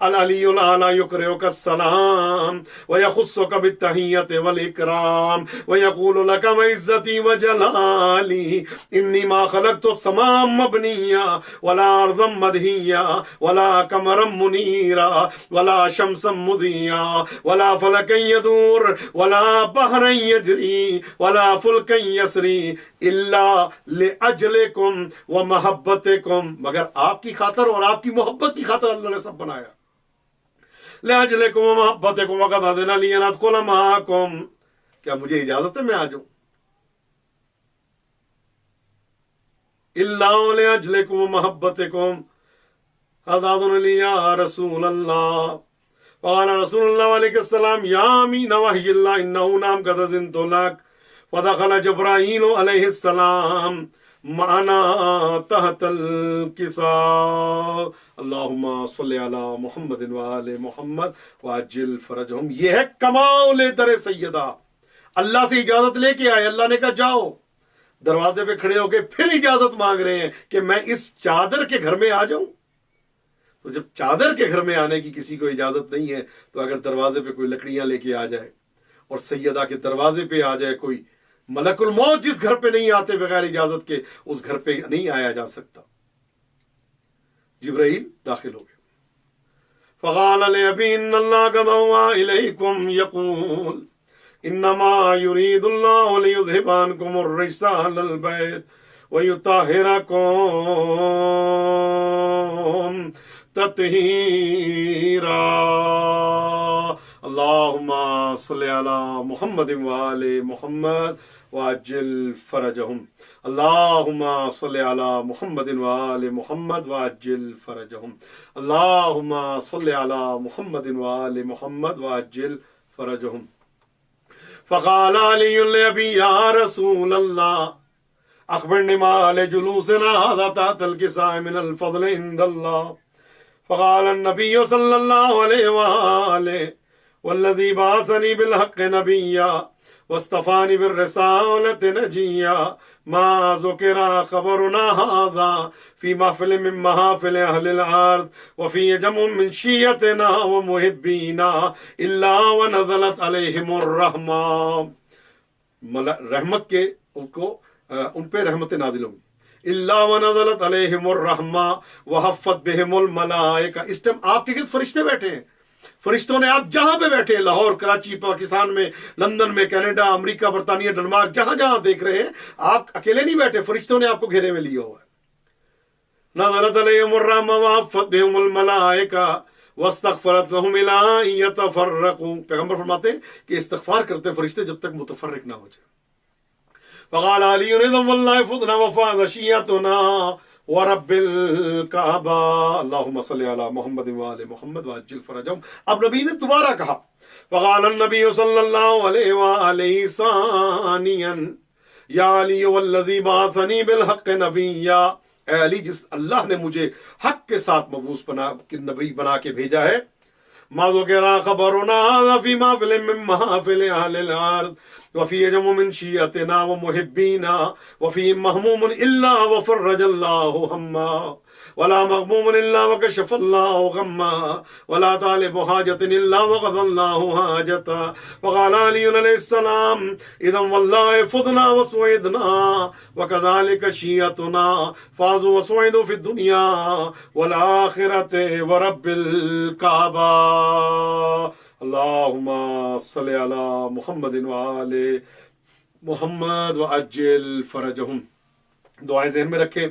العلی الاعلی یقرئک السلام ویخصک بالتحیۃ والاکرام ویقول لک وعزتی وجلالی انی ما خلقت السماء مبنیا ولا ارضا مدہیا ولا قمرا منیرا ولا شمسا مضیا ولا فلکا یدور ولا بحرا یجری ولا فلکا یسری الا لاجلکم ومحبت محبتکم، مگر آپ کی خاطر اور آپ کی محبت کی خاطر اللہ نے سب بنایا. لأجلکم ومحبتکم وقد أذن لي أن أدخل معكم، کیا مجھے اجازت ہے میں آ جاؤں؟ إلا لأجلکم ومحبتکم قد أذن لي يا رسول الله. فقال رسول الله عليه السلام يا أمين وحي الله إنه نام قد أذنت لك. فدخل جبرائيل عليه السلام معنا تحت الكساء. اللهم صل على محمد وآل محمد وعجل فرجهم. یہ ہے کمال در سیدہ. اللہ سے اجازت لے کے آئے، اللہ نے کہا جاؤ. دروازے پہ کھڑے ہو کے پھر اجازت مانگ رہے ہیں کہ میں اس چادر کے گھر میں آ جاؤں. تو جب چادر کے گھر میں آنے کی کسی کو اجازت نہیں ہے تو اگر دروازے پہ کوئی لکڑیاں لے کے آ جائے اور سیدہ کے دروازے پہ آ جائے کوئی ملک الموت، جس گھر پہ نہیں آتے بغیر اجازت کے، اس گھر پہ نہیں آیا جا سکتا. جبرائیل داخل ہو گئے. فقال لأبي إن الله قد أوحى إليكم يقول إنما يريد الله ليذهب عنكم الرجس أهل البيت ويطهركم تطهيرا. اللهم صل على محمد وآل محمد وعجل فرجهم. اللهم صل على محمد وآل محمد وعجل فرجهم. اللهم صل على محمد وآل محمد وعجل فرجهم. فقال علي لأبي يا رسول الله أخبرني ما لجلوسنا هذا تحت الكساء من الفضل عند الله. فقال النبي صلى الله عليه وآله والذي بعثني بالحق نبيا واصطفاني بالرسالة نجيا ما ذكر خبرنا هذا في محفل من محافل أهل الأرض وفي جمع من شيعتنا ومحبينا إلا ونزلت عليهم الرحمة. رحمت کے ان پہ رحمتیں نازل ہوں گی. اللہ ونزلت علیہم الرحمہ وحفت بہم الملائکہ. اس ٹائم آپ کے گرد فرشتے بیٹھے ہیں. فرشتوں نے، آپ جہاں پہ بیٹھے، لاہور، کراچی، پاکستان میں، لندن میں، کینیڈا، امریکہ، برطانیہ، ڈنمارک، جہاں جہاں دیکھ رہے ہیں، آپ اکیلے نہیں بیٹھے، فرشتوں نے آپ کو گھیرے میں لیا ہوا ہے. نزلت علیہم الرحمہ وحفت بہم الملائکہ واستغفرت لهم الى ان يتفرقوا. پیغمبر فرماتے ہیں کہ استغفار کرتے فرشتے جب تک متفرق نہ ہو جائے. فقال علی اذا والله فضنا وفاض شيعتنا ورب الكعبہ. اللهم صل على محمد وآل محمد وعجل فرجهم. اب نبی نے دوبارہ کہا. فقال النبي صلی اللہ علیہ وآلہ ثانیا یا علی والذی بعثنی بالحق نبیا. اے علی، جس اللہ نے مجھے حق کے ساتھ مبعوث نبی بنا کے بھیجا ہے. ما ذکر خبرنا هذا في محفل من محافل اهل الارض وفي جمع من شيعتنا ومحبينا وفي مهموم الا وفرج الله همّا ولا مغموم الا وكشف الله غمّا ولا طالب حاجة الا وقضى الله حاجة. وقال علي عليه السلام اذا والله فضنا وسعدنا وكذلك شيعتنا فازوا وسعدوا في الدنيا والآخرة ورب الكعبة. اللهم صل على محمد وآل محمد وعجل فرجهم. دعائیں ذہن میں رکھیں.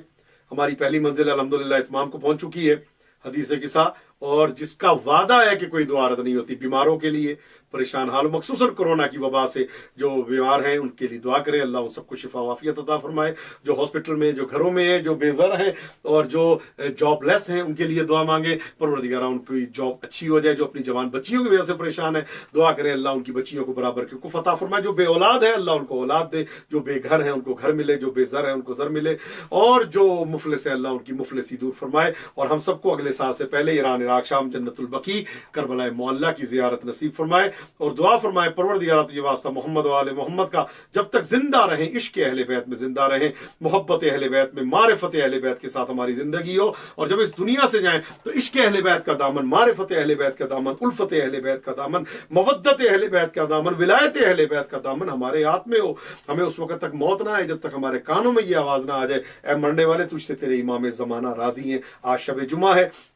ہماری پہلی منزل الحمدللہ اتمام کو پہنچ چکی ہے. حدیث قصہ، اور جس کا وعدہ ہے کہ کوئی دعا رد نہیں ہوتی. بیماروں کے لیے، پریشان حال، مخصوصاً کورونا کی وبا سے جو بیمار ہیں ان کے لیے دعا کریں. اللہ ان سب کو شفا وعافیت عطا فرمائے. جو ہاسپٹل میں، جو گھروں میں ہیں، جو بے زر ہیں اور جو جاب لیس ہیں، ان کے لیے دعا مانگیں. پروردگار ان کی جاب اچھی ہو جائے. جو اپنی جوان بچیوں کی وجہ سے پریشان ہے، دعا کریں اللہ ان کی بچیوں کو برابر کی کو عطا فرمائے. جو بے اولاد ہے اللہ ان کو اولاد دے. جو بے گھر ہیں ان کو گھر ملے. جو بے زر ہیں ان کو زر ملے. اور جو مفلس ہے اللہ ان کی مفلسی دور فرمائے. اور ہم سب کو اگلے سال سے پہلے ایران، عراق، شام، جنت البقیع، کربلا معلیٰ کی زیارت نصیب فرمائے. اور دعا فرمائے پروردگار تجھے واسطہ محمد و آل محمد کا جب تک زندہ رہیں، عشق اہل بیت میں زندہ رہیں، محبت اہل بیت میں، معرفت اہل بیت کے ساتھ ہماری زندگی ہو. اور جب اس دنیا سے جائیں تو عشق اہل بیت کا دامن، معرفت اہل بیت کا دامن، الفت اہل بیت کا دامن، مودت اہل بیت کا دامن، ولایت اہل بیت کا دامن ہمارے ہاتھ میں ہو. ہمیں اس وقت تک موت نہ آئے جب تک ہمارے کانوں میں یہ آواز نہ آ جائے اے مرنے والے تجھ سے تیرے امام زمانہ راضی ہیں. آج شب جمعہ ہے،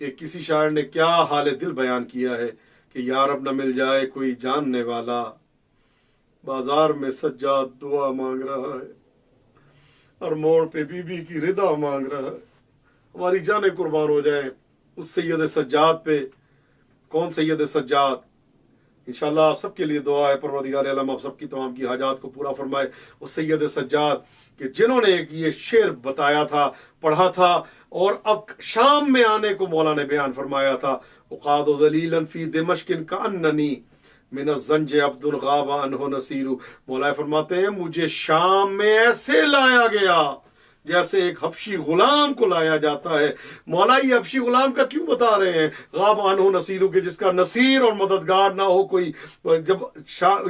کہ کسی شاعر نے کیا حال دل بیان کیا ہے کہ یا رب نہ مل جائے کوئی جاننے والا، بازار میں سجاد دعا مانگ رہا ہے اور موڑ پہ بی بی کی رضا مانگ رہا ہے۔ ہماری جانیں قربان ہو جائیں اس سید سجاد پہ۔ کون سید سجاد؟ انشاءاللہ آپ سب کے لیے دعا ہے، پروردگار عالم آپ سب کی تمام کی حاجات کو پورا فرمائے۔ اس سید سجاد کہ جنہوں نے یہ شعر بتایا تھا، پڑھا تھا، اور اب شام میں آنے کو مولا نے بیان فرمایا تھا، اقاد ذلیلا فی دمشق کاننی من الزنج عبد غاب عنہ نصیر۔ مولا فرماتے ہیں مجھے شام میں ایسے لایا گیا جیسے ایک حبشی غلام کو لایا جاتا ہے۔ مولا یہ حبشی غلام کا کیوں بتا رہے ہیں؟ غاب عنہ نصیر، کہ جس کا نصیر اور مددگار نہ ہو کوئی۔ جب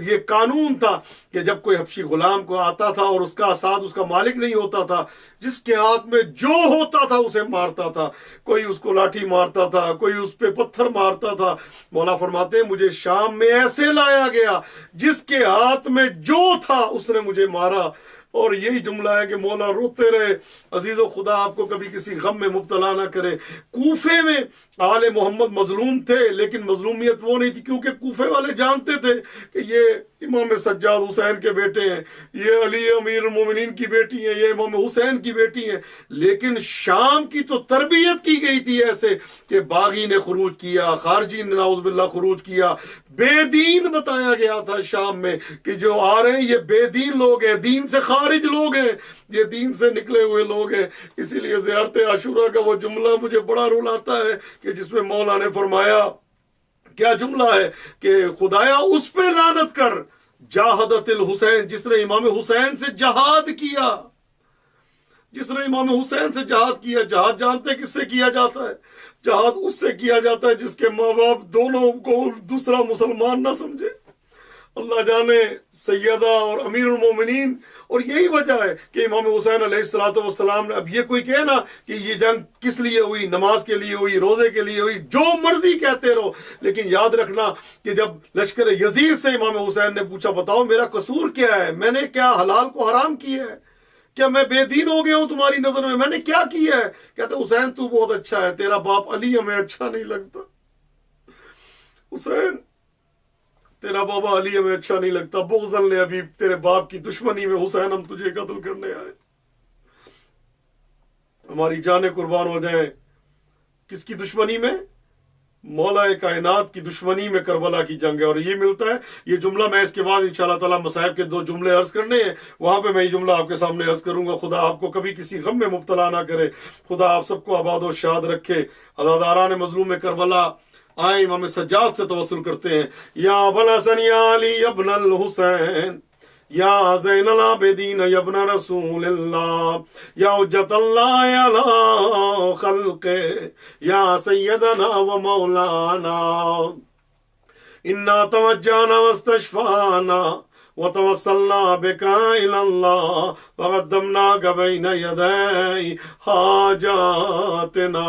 یہ قانون تھا کہ جب کوئی حبشی غلام کو آتا تھا اور اس کا ساتھ اس کا مالک نہیں ہوتا تھا، جس کے ہاتھ میں جو ہوتا تھا اسے مارتا تھا، کوئی اس کو لاٹھی مارتا تھا، کوئی اس پہ پتھر مارتا تھا۔ مولا فرماتے ہیں مجھے شام میں ایسے لایا گیا جس کے ہاتھ میں جو تھا اس نے مجھے مارا۔ اور یہی جملہ ہے کہ مولا روتے رہے۔ عزیز و خدا آپ کو کبھی کسی غم میں مبتلا نہ کرے۔ کوفے میں آل محمد مظلوم تھے، لیکن مظلومیت وہ نہیں تھی، کیونکہ کوفے والے جانتے تھے کہ یہ امام سجاد حسین کے بیٹے ہیں، یہ علی امیر المومنین کی بیٹی ہیں، یہ امام حسین کی بیٹی ہیں۔ لیکن شام کی تو تربیت کی گئی تھی ایسے کہ باغی نے خروج کیا، خارجی نے نعوذ باللہ خروج کیا، بے دین بتایا گیا تھا شام میں کہ جو آ رہے ہیں یہ بے دین لوگ ہیں، دین سے خارج لوگ ہیں، یہ دین سے نکلے ہوئے لوگ ہیں۔ اسی لیے زیارت عاشورہ کا وہ جملہ مجھے بڑا رلاتا ہے کہ جس میں مولا نے فرمایا، کیا جملہ ہے کہ خدایا اس پہ لعنت کر جاہدت الحسین، جس نے امام حسین سے جہاد کیا، جس نے امام حسین سے جہاد کیا۔ جہاد جانتے کس سے کیا جاتا ہے؟ جہاد اس سے کیا جاتا ہے جس کے ماں باپ دونوں کو دوسرا مسلمان نہ سمجھے۔ اللہ جانے سیدہ اور امیر المومنین، اور یہی وجہ ہے کہ امام حسین علیہ السلام نے، اب یہ کوئی کہے نا کہ یہ جنگ کس لیے ہوئی، نماز کے لیے ہوئی، روزے کے لیے ہوئی، جو مرضی کہتے رہو، لیکن یاد رکھنا کہ جب لشکر یزید سے امام حسین نے پوچھا بتاؤ میرا قصور کیا ہے، میں نے کیا حلال کو حرام کیا ہے، کیا میں بے دین ہو گیا ہوں تمہاری نظر میں نے کیا کیا ہے؟ کہتے حسین تو بہت اچھا ہے، تیرا باپ علی ہمیں اچھا نہیں لگتا۔ حسین تیرا بابا علی ہمیں اچھا نہیں لگتا، بغضاً ابھی تیرے باپ کی دشمنی میں حسین ہم تجھے قتل کرنے آئے۔ ہماری جانیں قربان ہو جائیں کس کی دشمنی میں؟ مولا کائنات کی دشمنی میں کربلا کی جنگ ہے۔ اور یہ ملتا ہے یہ جملہ، میں اس کے بعد انشاءاللہ تعالی مصائب کے 2 جملے عرض کرنے ہیں، وہاں پہ میں یہ جملہ آپ کے سامنے عرض کروں گا۔ خدا آپ کو کبھی کسی غم میں مبتلا نہ کرے، خدا آپ سب کو آباد و شاد رکھے۔ عزاداران مظلوم کربلا آئے امام سجاد سے توسل کرتے ہیں، یا ابن حسن یا علی ابن الحسین یا زین العابدین یا ابن رسول اللہ یا حجت اللہ علی خلق یا سیدنا و مولانا انا توجہنا واستشفانا وتوسلنا بك إلى الله وقدمناك بين يدي حاجاتنا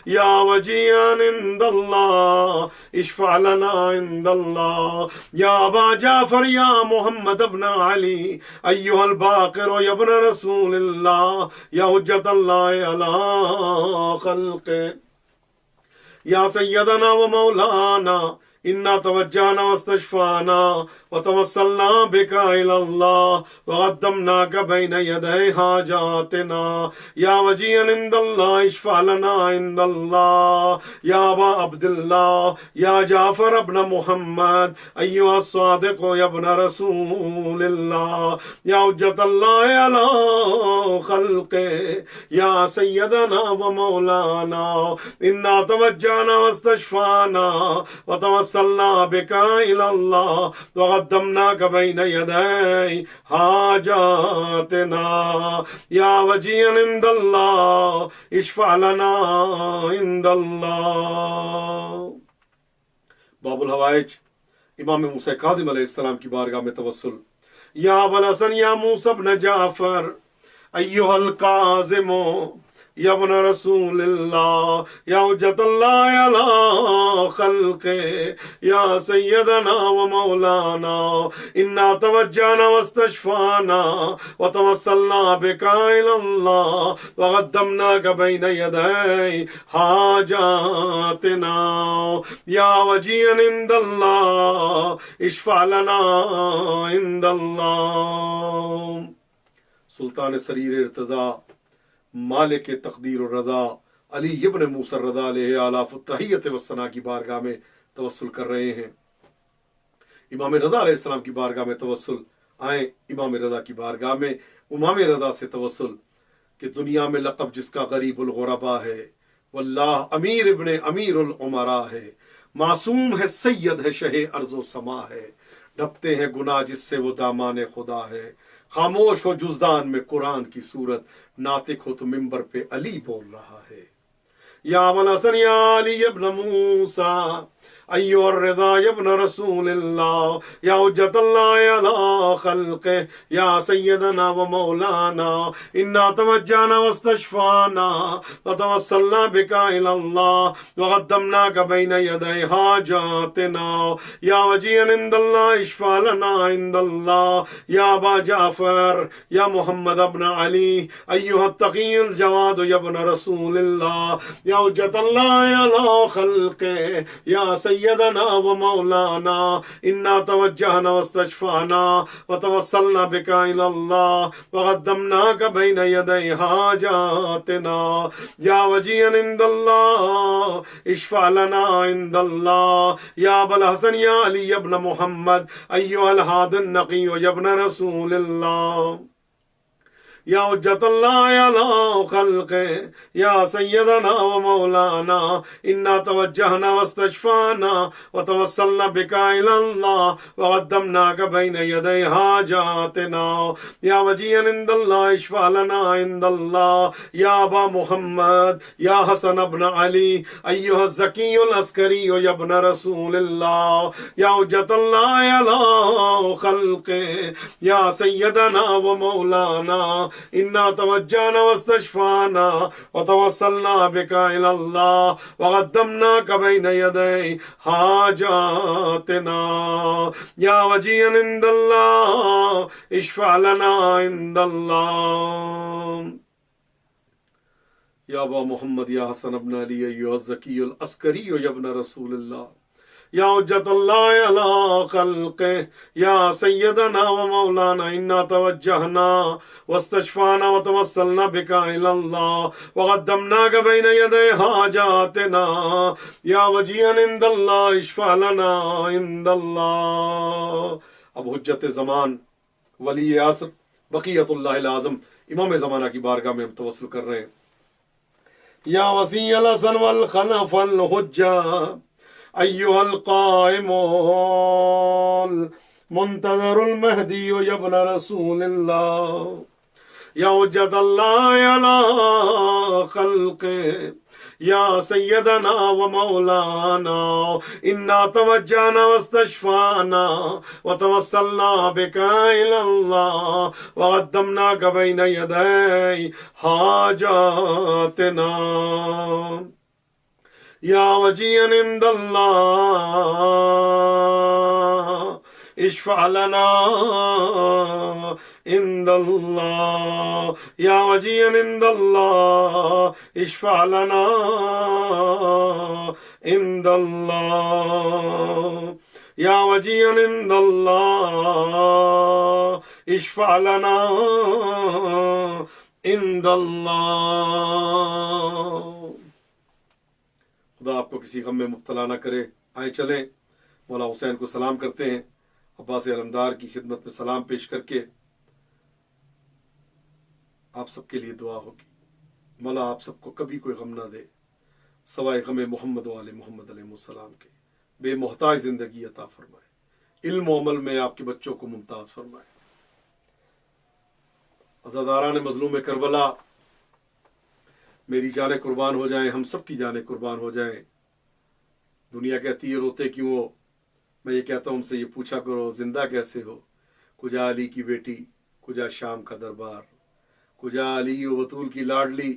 يا وجيها عند الله اشفع لنا عند الله يا أبا جعفر يا محمد بن علي أيها الباقر يا ابن رسول الله يا حجة الله على خلقه يا سيدنا ومولانا انا توجہنا واستشفانا وتوسلنا بك الى الله وقدمناك بين يدي حاجاتنا يا وجيها عند الله اشفع لنا عند الله يا ابا عبد الله يا جعفر ابن محمد ايها الصادق يا ابن رسول الله يا حجة الله على خلقه يا سيدنا ومولانا انا توجہنا واستشفانا وتوسلنا بك إلى الله وقدمناك بين يدي حاجاتنا يا وجيها عند الله اشفع لنا عند الله۔ باب الحوائج امام موسیٰ کاظم علیہ السلام کی بارگاہ میں توسل۔ یا ابو الحسن یا موسیٰ بن جعفر ایھا الکاظم یا ابن رسول اللہ یا حجت اللہ علی خلق یا سیدنا و مولانا انا توجہنا واستشفانا وتوسلنا بک الی اللہ وقدمناک بین یدی حاجاتنا یا وجیہا عند اللہ اشفع لنا عند اللہ۔ سلطان سریر ارتضا مالک تقدیر و رضا علی ابن موسیٰ الرضا علیہ آلاف التحیت والثناء کی بارگاہ میں توسل کر رہے ہیں۔ امام رضا علیہ السلام کی بارگاہ میں توسل، آئیں امام رضا کی بارگاہ میں امام رضا سے توسل کہ دنیا میں لقب جس کا غریب الغربا ہے، واللہ امیر ابن امیر العمراء ہے، معصوم ہے سید ہے شہ ارض و سما ہے، ڈھپتے ہیں گناہ جس سے وہ دامان خدا ہے، خاموش ہو جزدان میں قرآن کی صورت، ناطق ہو تو منبر پہ علی بول رہا ہے۔ یا ابن حسن یا علی ابن موسیٰ ایوہ الرضا یا ابن رسول اللہ یا حجت اللہ علی خلق یا سیدنا و مولانا انا توجہنا واستشفانا وتوسلنا بک الی اللہ وقدمناک بین یدی حاجاتنا یا وجیہا عند اللہ اشفع لنا عند اللہ یا ابا جعفر یا محمد ابن علی ایوہ التقی الجواد یا ابن رسول اللہ یا حجت اللہ علی خلق یا سیدنا و مولانا انا توجہنا واستشفعنا وتوسلنا بک الی اللہ وقدمناک بین یدی حاجاتنا یا وجیہا عند اللہ اشفع لنا عند اللہ یا ابا الحسن یا علی ابن محمد ایوہ الہاد النقی یا ابن رسول اللہ یا حجت اللہ علی خلق یا سیدنا و مولانا انا توجہنا واستشفعنا وتوسلنا بک الی اللہ وقدمناک بین یدی حاجاتنا یا وجیہا عند اللہ اشفع لنا عند اللہ یا ابا محمد یا حسن ابن علی ایہا الزکی العسکری یا ابن رسول اللہ یا حجت اللہ علی خلق یا سیدنا و مولانا انا توجہنا واستشفعنا وتوسلنا بک الی اللہ وقدمناک بین یدی حاجاتنا یا وجیہا عند اللہ اشفع لنا عند اللہ یا ابا محمد یا حسن ابن علی ایہا الزکی العسکری یا ابن رسول اللہ یا حجت اللہ علی خلق یا سیدنا و مولانا انا توجہنا واستشفعنا وتوسلنا بک الی اللہ وقدمناک بین یدی حاجاتنا یا وجیہا عند اللہ اشفع لنا عند اللہ۔ اب حجت زمان ولی عصر بقیت اللہ العظم امام زمانہ کی بارگاہ میں ہم توسل کر رہے ہیں۔ یا وسیع الحسن والخلف الحجہ ایہا القائم منتظر المہدی یا ابن رسول اللہ یا حجت اللہ علی خلق یا سیدنا و مولانا انا توجہنا واستشفعنا وتوسلنا بک الی اللہ وقدمناک بین یدی حاجاتنا یا وجیہا عند اللہ اشفع لنا عند اللہ یا وجیہا عند اللہ اشفع لنا عند اللہ یا وجیہا عند اللہ اشفع لنا عند اللہ۔ خدا آپ کو کسی غم میں مبتلا نہ کرے۔ آئیں چلیں مولا حسین کو سلام کرتے ہیں، عباس علمدار کی خدمت میں سلام پیش کر کے آپ سب کے لیے دعا ہوگی۔ مولا آپ سب کو کبھی کوئی غم نہ دے سوائے غم محمد و آل محمد علیہ السلام کے، بے محتاج زندگی عطا فرمائے، علم و عمل میں آپ کے بچوں کو ممتاز فرمائے۔ عزاداران مظلوم کربلا میری جانیں قربان ہو جائیں، ہم سب کی جانیں قربان ہو جائیں۔ دنیا کہتی ہے روتے کیوں ہو، میں یہ کہتا ہوں ان سے یہ پوچھا کرو زندہ کیسے ہو۔ کجا علی کی بیٹی، کجا شام کا دربار، کجا علی و بطول کی لاڈلی،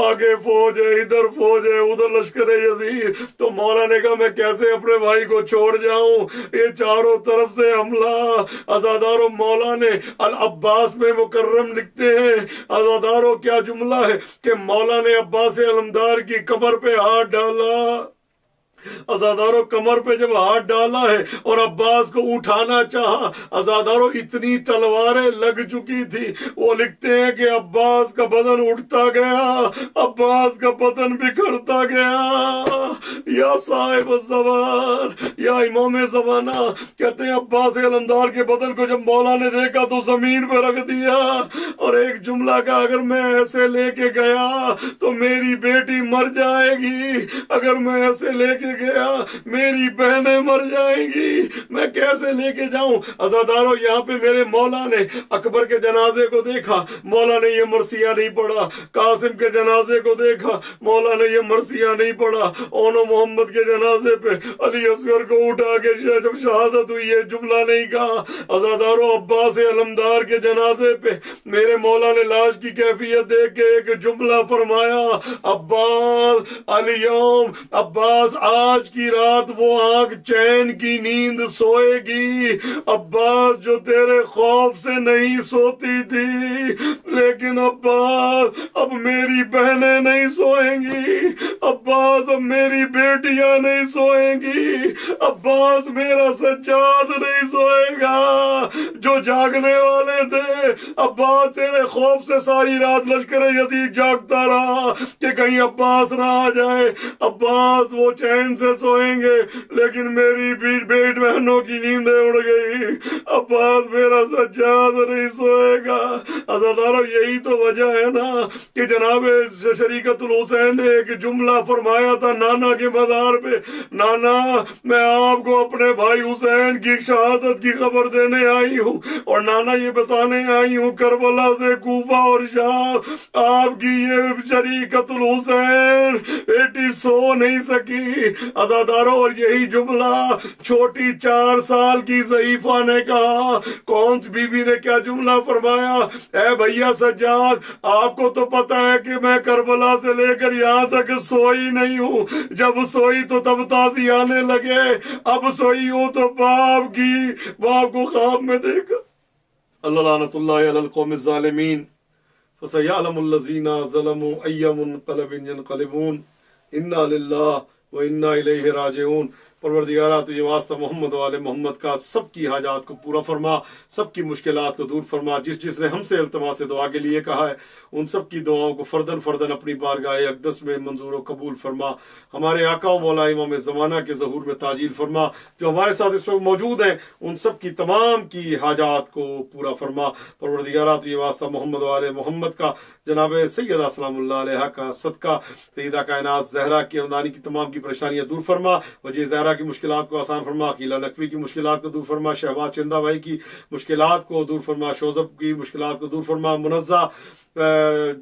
آگے فوج ہے، ادھر فوج ہے، ادھر لشکر یزید، تو مولا نے کہا میں کیسے اپنے بھائی کو چھوڑ جاؤں، یہ چاروں طرف سے حملہ۔ عزاداروں مولا نے العباس میں مکرم لکھتے ہیں، عزاداروں کیا جملہ ہے کہ مولا نے عباس علمدار کی کمر پہ ہاتھ ڈالا، عزاداروں کمر پہ جب ہاتھ ڈالا ہے اور عباس کو اٹھانا چاہا، عزاداروں اتنی تلواریں لگ چکی تھی، وہ لکھتے ہیں کہ عباس کا بدن اٹھتا گیا، عباس کا بدن بکھرتا گیا۔ یا صاحب الزمان، یا امام زمانہ، کہتے ہیں عباس علمدار کے بدن کو جب مولا نے دیکھا تو زمین پہ رکھ دیا اور ایک جملہ کا، اگر میں ایسے لے کے گیا تو میری بیٹی مر جائے گی، اگر میں ایسے لے کے گیا میری بہنیں مر جائیں گی، میں کیسے لے کے جاؤں۔ عزاداروں یہاں پہ میرے مولا نے اکبر کے جنازے کو دیکھا، مولا نے یہ مرثیہ نہیں پڑھا، قاسم کے جنازے کو دیکھا، مولا نے یہ مرثیہ نہیں پڑھا، اونو محمد کے جنازے پہ علی اصغر کو اٹھا کے جب شہادت ہوئی یہ جملہ نہیں کہا۔ عزاداروں عباس علمدار کے جنازے پہ میرے مولا نے لاش کی کیفیت دیکھ کے ایک جملہ فرمایا، عباس الیوم، عباس آج کی رات وہ آنکھ چین کی نیند سوئے گی، عباس جو تیرے خوف سے نہیں سوتی تھی، لیکن عباس اب میری بہنیں نہیں سوئیں گی، عباس اب میری بیٹیاں نہیں سوئیں گی، عباس میرا سجاد نہیں سوئے گا۔ جو جاگنے والے تھے، عباس تیرے خوف سے ساری رات لشکر یزید جاگتا رہا کہ کہیں عباس نہ آ جائے، عباس وہ چین سے سوئیں گے لیکن میری بیٹ بہنوں کی نیندیں اڑ گئی، عباس میرا سجاد نہیں سوئے گا۔ عزادارو یہی تو وجہ ہے نا کہ جناب شریکت الحسین نے ایک جملہ فرمایا تھا نانا کے مزار پہ، نانا میں آپ کو اپنے بھائی حسین کی شہادت کی خبر دینے آئی ہوں، اور نانا یہ بتانے آئی ہوں کربلا سے کوفہ اور شام آپ کی یہ شریکت الحسین بیٹی سو نہیں سکی۔ عزاداروں اور یہی جملہ چھوٹی 4 سال کی ضعیفہ نے کہا، کون سی بی بی نے کیا جملہ فرمایا، اے بھیا سجاد آپ کو تو پتا ہے کہ میں کربلا سے لے کر یہاں تک سوئی نہیں ہوں، جب سوئی تو تب تازی آنے لگے، اب سوئی ہوں تو باپ کو خواب میں دیکھا۔ اللہ لعنت اللہ علی القوم الظالمین، فسیعلم الذین ظلموا ای منقلب ینقلبون، انا للہ و انا الیہ راجعون۔ پروردگارہ تو یہ واسطہ محمد والے محمد کا سب کی حاجات کو پورا فرما، سب کی مشکلات کو دور فرما، جس نے ہم سے التماس دعا کے لیے کہا ہے ان سب کی دعاؤں کو فردن فردن اپنی بارگاہ اقدس میں منظور و قبول فرما۔ ہمارے آقا و مولا امام زمانہ کے ظہور میں تاجیل فرما، جو ہمارے ساتھ اس وقت موجود ہیں ان سب کی تمام کی حاجات کو پورا فرما۔ پروردگارہ تو یہ واسطہ محمد والے محمد کا جناب سیدہ سلام اللہ علیہ کا صدقہ سیدہ کائنات زہرا کی امدانی کی تمام کی پریشانیاں دور فرما، وجہ زہرا کی مشکلات کو آسان فرما، عقیلہ نقوی کی مشکلات کو دور فرما، شہباز چندہ بھائی کی مشکلات کو دور فرما، شوزب کی مشکلات کو دور فرما، منزہ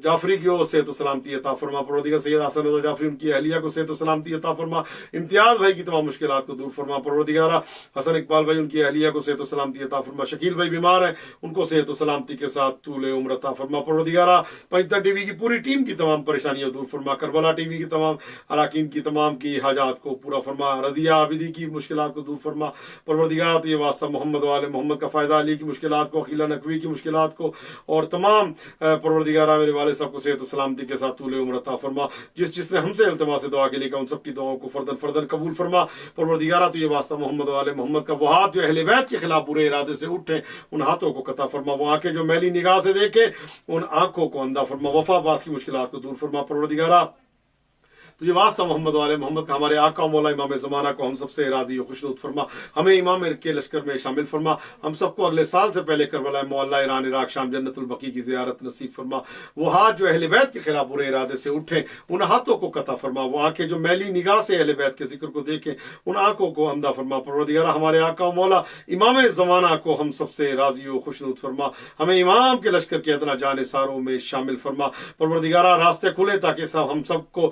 جعفری کی صحت و سلامتی عطا فرما، پروردگار سید حسن رضا جعفری ان کی اہلیہ کو صحت و سلامتی عطا فرما، امتیاز بھائی کی تمام مشکلات کو دور فرما، پروردگارہ حسن اقبال بھائی ان کی اہلیہ کو صحت و سلامتی عطا فرما، شکیل بھائی بیمار ہیں ان کو صحت و سلامتی کے ساتھ طول عمر عطا فرما، پروردگارہ پنجتن ٹی وی کی پوری ٹیم کی تمام پریشانیاں دور فرما، کربلا ٹی وی کی تمام اراکین کی تمام کی حاجات کو پورا فرما، رضیہ عابدی کی مشکلات کو دور فرما۔ پروردگارہ تو یہ واسطہ محمد والے محمد کا فائدہ علی کی مشکلات کو، عقیلہ نقوی کی مشکلات کو، اور تمام پروردگارہ میرے والد صاحب کو صحت و سلامتی کے ساتھ طول عمر عطا فرما، جس نے ہم سے التماس دعا کے لیے کہا ان سب کی دعاؤں کو فردن فردن قبول فرما۔ پروردگارہ تو یہ واسطہ محمد والے محمد کا، وہ ہاتھ جو اہل بیت کے خلاف برے ارادے سے اٹھے ان ہاتھوں کو قطع فرما، وہ آنکھیں جو میلی نگاہ سے دیکھے ان آنکھوں کو اندھا فرما، وفا باز کی مشکلات کو دور فرما۔ پروردگارہ تو یہ واسطہ محمد والے محمد کا ہمارے آقا و مولا امام زمانہ کو ہم سب سے راضی و خوشنود فرما، ہمیں امام کے لشکر میں شامل فرما، ہم سب کو اگلے سال سے پہلے کربلا معلیٰ ایران عراق شام جنت البقیع کی زیارت نصیب فرما، وہ ہاتھ جو اہل بیت کے خلاف برے ارادے سے اٹھے ان ہاتھوں کو قطع فرما، وہ آنکھیں جو میلی نگاہ سے اہل بیت کے ذکر کو دیکھیں ان آنکھوں کو اندھا فرما۔ پروردگارہ ہمارے آقا و مولا امام زمانہ کو ہم سب سے راضی و خوشنود فرما، ہمیں امام کے لشکر کے ادنا جان ساروں میں شامل فرما۔ پروردگارہ راستے کھلے تاکہ ہم سب کو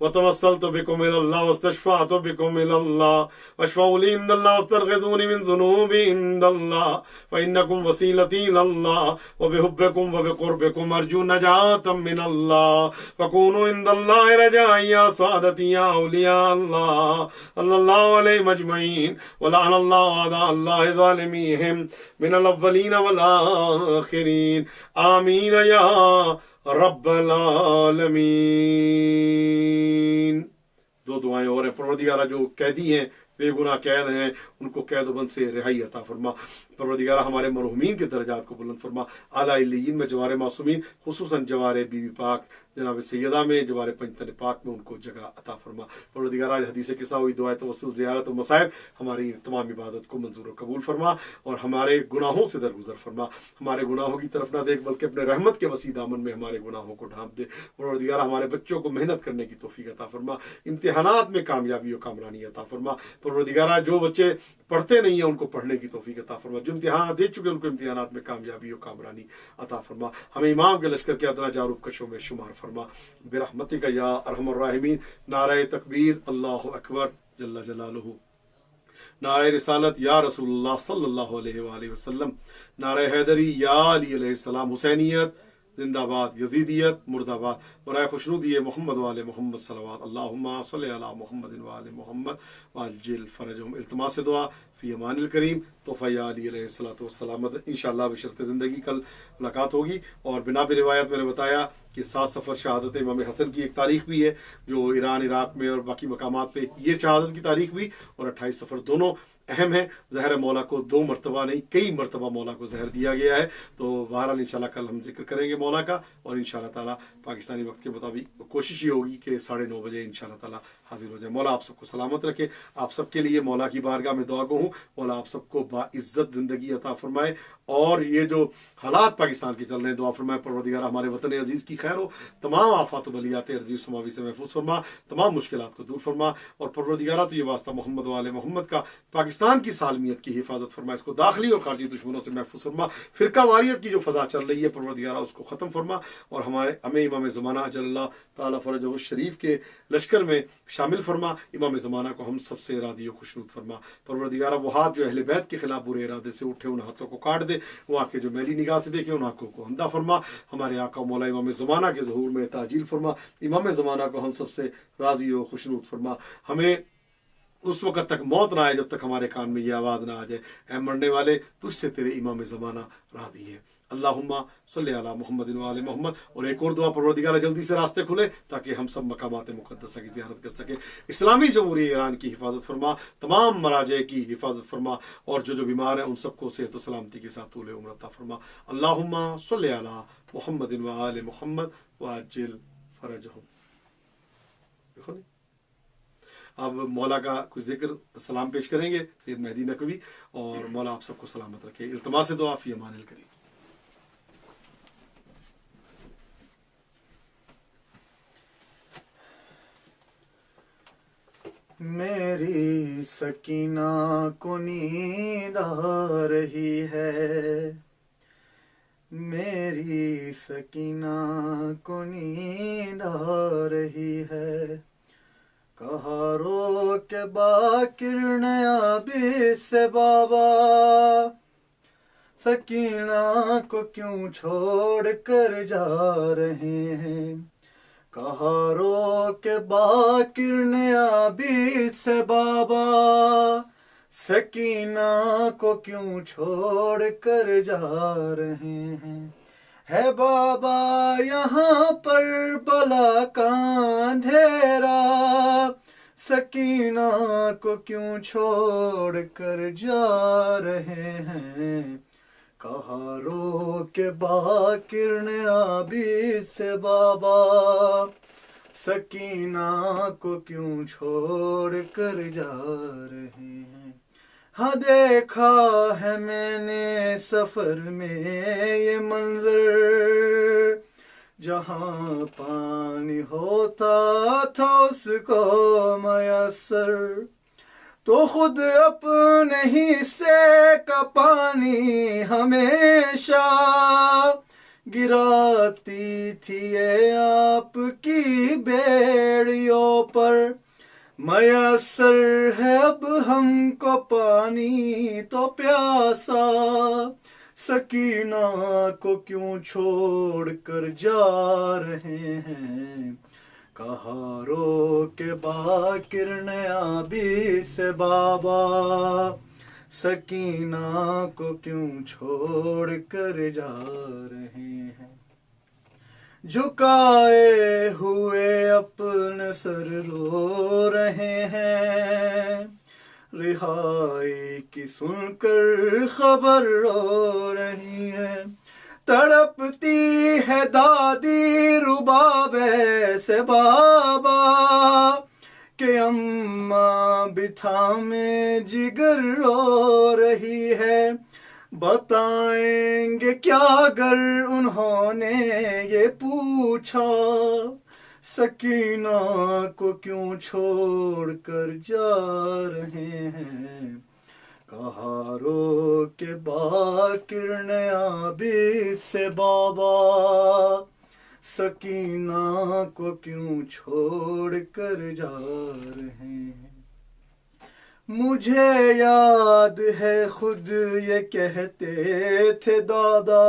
وتوسلت بكم إلى الله واستشفعت بكم إلى الله واشفعوا لي عند الله واسترغذوني من ذنوبي عند الله فإنكم وسيلتي إلى الله وبحبكم وبقربكم أرجو نجاة من الله فكونوا عند الله رجائي يا سعادتي يا أولياء الله صلى الله عليهم أجمعين ولعن الله أعداء الله ظالميهم من الأولين والآخرين آمين يا رب العالمین۔ دو دعائیں اور ہیں۔ پروردگارہ جو قیدی ہیں، بے گناہ قید ہیں، ان کو قید و بند سے رہائی عطا فرما۔ پروردگارہ ہمارے مرحومین کے درجات کو بلند فرما۔ اعلیٰ علیین میں جوار معصومین، خصوصاً جوار بی بی پاک جناب سیدہ میں، جوار پنجتن پاک میں ان کو جگہ عطا فرما۔ پروردگارہ حدیث قصہ ہوئی دعائے توسل زیارت و مصائب ہماری تمام عبادت کو منظور و قبول فرما اور ہمارے گناہوں سے درگزر فرما۔ ہمارے گناہوں کی طرف نہ دیکھ بلکہ اپنے رحمت کے وسیع دامن میں ہمارے گناہوں کو ڈھانپ دے۔ پروردگارہ ہمارے بچوں کو محنت کرنے کی توفیق عطا فرما، امتحانات میں کامیابی و کامرانی عطا فرما۔ پروردگارہ جو بچے پڑھتے نہیں ہیں ان کو پڑھنے کی توفیق عطا فرما، جو امتحانات دے چکے ان کو امتحانات میں کامیابی و کامرانی عطا فرما۔ ہمیں امام کے لشکر کے ادنا جاروب کشوں میں شمار فرما برحمتک یا ارحم الراحمین۔ نعرہ تکبیر اللہ اکبر جل جلالہ، نعرہ رسالت یا رسول اللہ صلی اللہ علیہ وآلہ وسلم، نعرہ حیدری یا علی علیہ السلام، حسینیت زندہ باد، یزیدیت مردہ باد، برائے خوشنودی محمد وآل محمد صلوات اللہم صلی علی محمد وآل محمد وعجل فرجہم۔ التماس دعا فی امان الکریم تحفہ یا علی علیہ السلام۔ انشاءاللہ بشرط زندگی کل ملاقات ہوگی۔ اور بنا پہ روایت میں نے بتایا کہ 7 سفر شہادت امام حسن کی ایک تاریخ بھی ہے جو ایران عراق میں اور باقی مقامات پہ یہ شہادت کی تاریخ بھی، اور 28 سفر دونوں اہم ہے۔ زہر مولا کو 2 مرتبہ نہیں کئی مرتبہ مولا کو زہر دیا گیا ہے، تو بہرحال انشاءاللہ کل ہم ذکر کریں گے مولا کا، اور انشاءاللہ تعالیٰ پاکستانی وقت کے مطابق کوشش یہ ہوگی کہ 9:30 بجے انشاءاللہ تعالیٰ حاضر ہو جائے۔ مولا آپ سب کو سلامت رکھے، آپ سب کے لیے مولا کی بارگاہ میں دعا گو ہوں، مولا آپ سب کو باعزت زندگی عطا فرمائے، اور یہ جو حالات پاکستان کے چل رہے ہیں دعا فرمائے پروردگار ہمارے وطن عزیز کی خیر ہو، تمام آفات و بلیات ارضی و سماوی سے محفوظ فرما، تمام مشکلات کو دور فرما، اور پروردگارہ تو یہ واسطہ محمد وآل محمد کا پاکستان کی سالمیت کی حفاظت فرما، اس کو داخلی اور خارجی دشمنوں سے محفوظ فرما، فرقہ واریت کی جو فضا چل رہی ہے پروردگارہ اس کو ختم فرما، اور ہمیں امام زمانہ اجل اللہ تعالیٰ فرجہ الشریف کے لشکر میں شامل فرما، امام زمانہ کو ہم سب سے راضی و خوشنود فرما۔ پروردگارہ وہ ہاتھ جو اہل بیت کے خلاف برے ارادے سے اٹھے ان ہاتھوں کو کاٹ دے، وہ آنکھیں جو میلی نگاہ سے دیکھے ان آنکھوں کو اندھا فرما، ہمارے آقا مولا امام زمانہ کے ظہور میں تعجیل فرما، امام زمانہ کو ہم سب سے راضی و خوشنود فرما، ہمیں اس وقت تک موت نہ آئے جب تک ہمارے کان میں یہ آواز نہ آ جائے اے مرنے والے تجھ سے تیرے امام زمانہ راضی ہے۔ اللہم صلی علی محمد وآل محمد۔ اور ایک اور دعا پروردگارہ جلدی سے راستے کھلے تاکہ ہم سب مقامات مقدسہ کی زیارت کر سکیں۔ اسلامی جمہوریہ ایران کی حفاظت فرما، تمام مراجع کی حفاظت فرما، اور جو بیمار ہیں ان سب کو صحت و سلامتی کے ساتھ طول عمر عطا فرما۔ اللہم صلی علی محمد وآل محمد وعجل فرجہم۔ دیکھو نہیں اب مولا کا کچھ ذکر سلام پیش کریں گے سید مہدی نقوی، اور مولا آپ سب کو سلامت رکھے۔ التماس دعا فی امان الکریم۔ میری سکینہ کو نیند آ رہی ہے، میری سکینہ کو نیند آ رہی ہے، کہا رو کے باکر نیابی سے بابا، سکینہ کو کیوں چھوڑ کر جا رہے ہیں، کہا رو کے باکر نیابی سے بابا، سکینہ کو کیوں چھوڑ کر جا رہے ہیں، ہے بابا یہاں پر بلا کا اندھیرا، سکینہ کو کیوں چھوڑ کر جا رہے ہیں، کہا رو کے باکر نیابی سے بابا، سکینہ کو کیوں چھوڑ کر جا رہے ہیں۔ ہاں دیکھا ہے میں نے سفر میں یہ منظر، جہاں پانی ہوتا تھا اس کو میسر، تو خود اپنے حصے کا پانی ہمیشہ گراتی تھی یہ آپ کی بیڑیوں پر۔ میسر ہے اب ہم کو پانی تو پیاسا، سکینہ کو کیوں چھوڑ کر جا رہے ہیں، کہا رو کے باکر نے آبی سے بابا، سکینہ کو کیوں چھوڑ کر جا رہے ہیں۔ جھکائے ہوئے اپنے سر رو رہے ہیں، رہائی کی سن کر خبر رو رہی ہے، تڑپتی ہے دادی رباب سے بابا، کہ اماں بتھامے جگر رو رہی ہے۔ بتائیں گے کیا اگر انہوں نے یہ پوچھا، سکینہ کو کیوں چھوڑ کر جا رہے ہیں، کہا رو کے باکر نے عابد سے بابا، سکینہ کو کیوں چھوڑ کر جا رہے ہیں۔ مجھے یاد ہے خود یہ کہتے تھے دادا،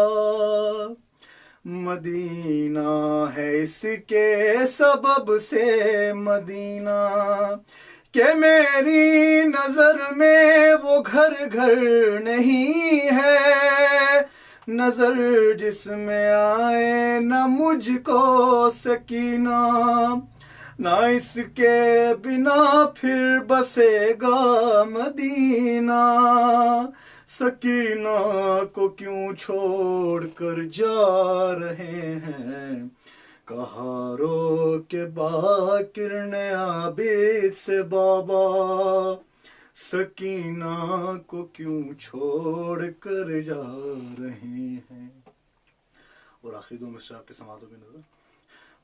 مدینہ ہے اس کے سبب سے مدینہ، کہ میری نظر میں وہ گھر گھر نہیں ہے، نظر جس میں آئے نہ مجھ کو سکینہ، نہ اس کے بنا پھر بسے گا مدینہ، سکینہ کو کیوں چھوڑ کر جا رہے ہیں، کہا رو کے باکر نے عابد سے بابا، سکینہ کو کیوں چھوڑ کر جا رہے ہیں۔ اور آخری دو مصرع آپ کے سماعتوں میں نظر،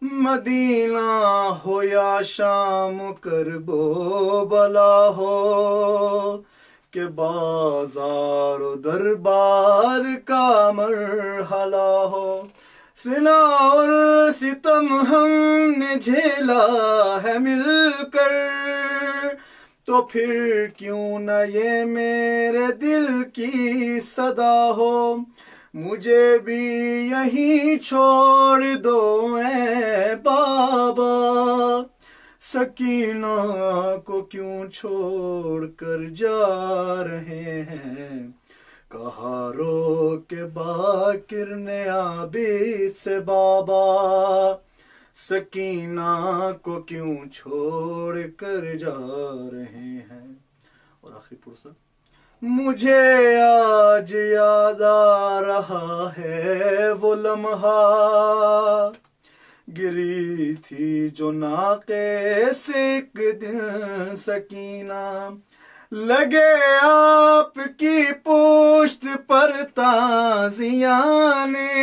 مدینہ ہو یا شام کرب و بلا ہو، کہ بازار و دربار کا مرحلہ ہو، سنا اور ستم ہم نے جھیلا ہے مل کر، تو پھر کیوں نہ یہ میرے دل کی صدا ہو، مجھے بھی یہیں چھوڑ دو اے بابا، سکینہ کو کیوں چھوڑ کر جا رہے ہیں، کہا رو کے باکر نے عابد سے بابا، سکینہ کو کیوں چھوڑ کر جا رہے ہیں۔ اور آخری پرسہ، مجھے آج یاد آ رہا ہے وہ لمحہ، گری تھی جو ناقے سے ایک دن سکینہ، لگے آپ کی پشت پر تازیاں نے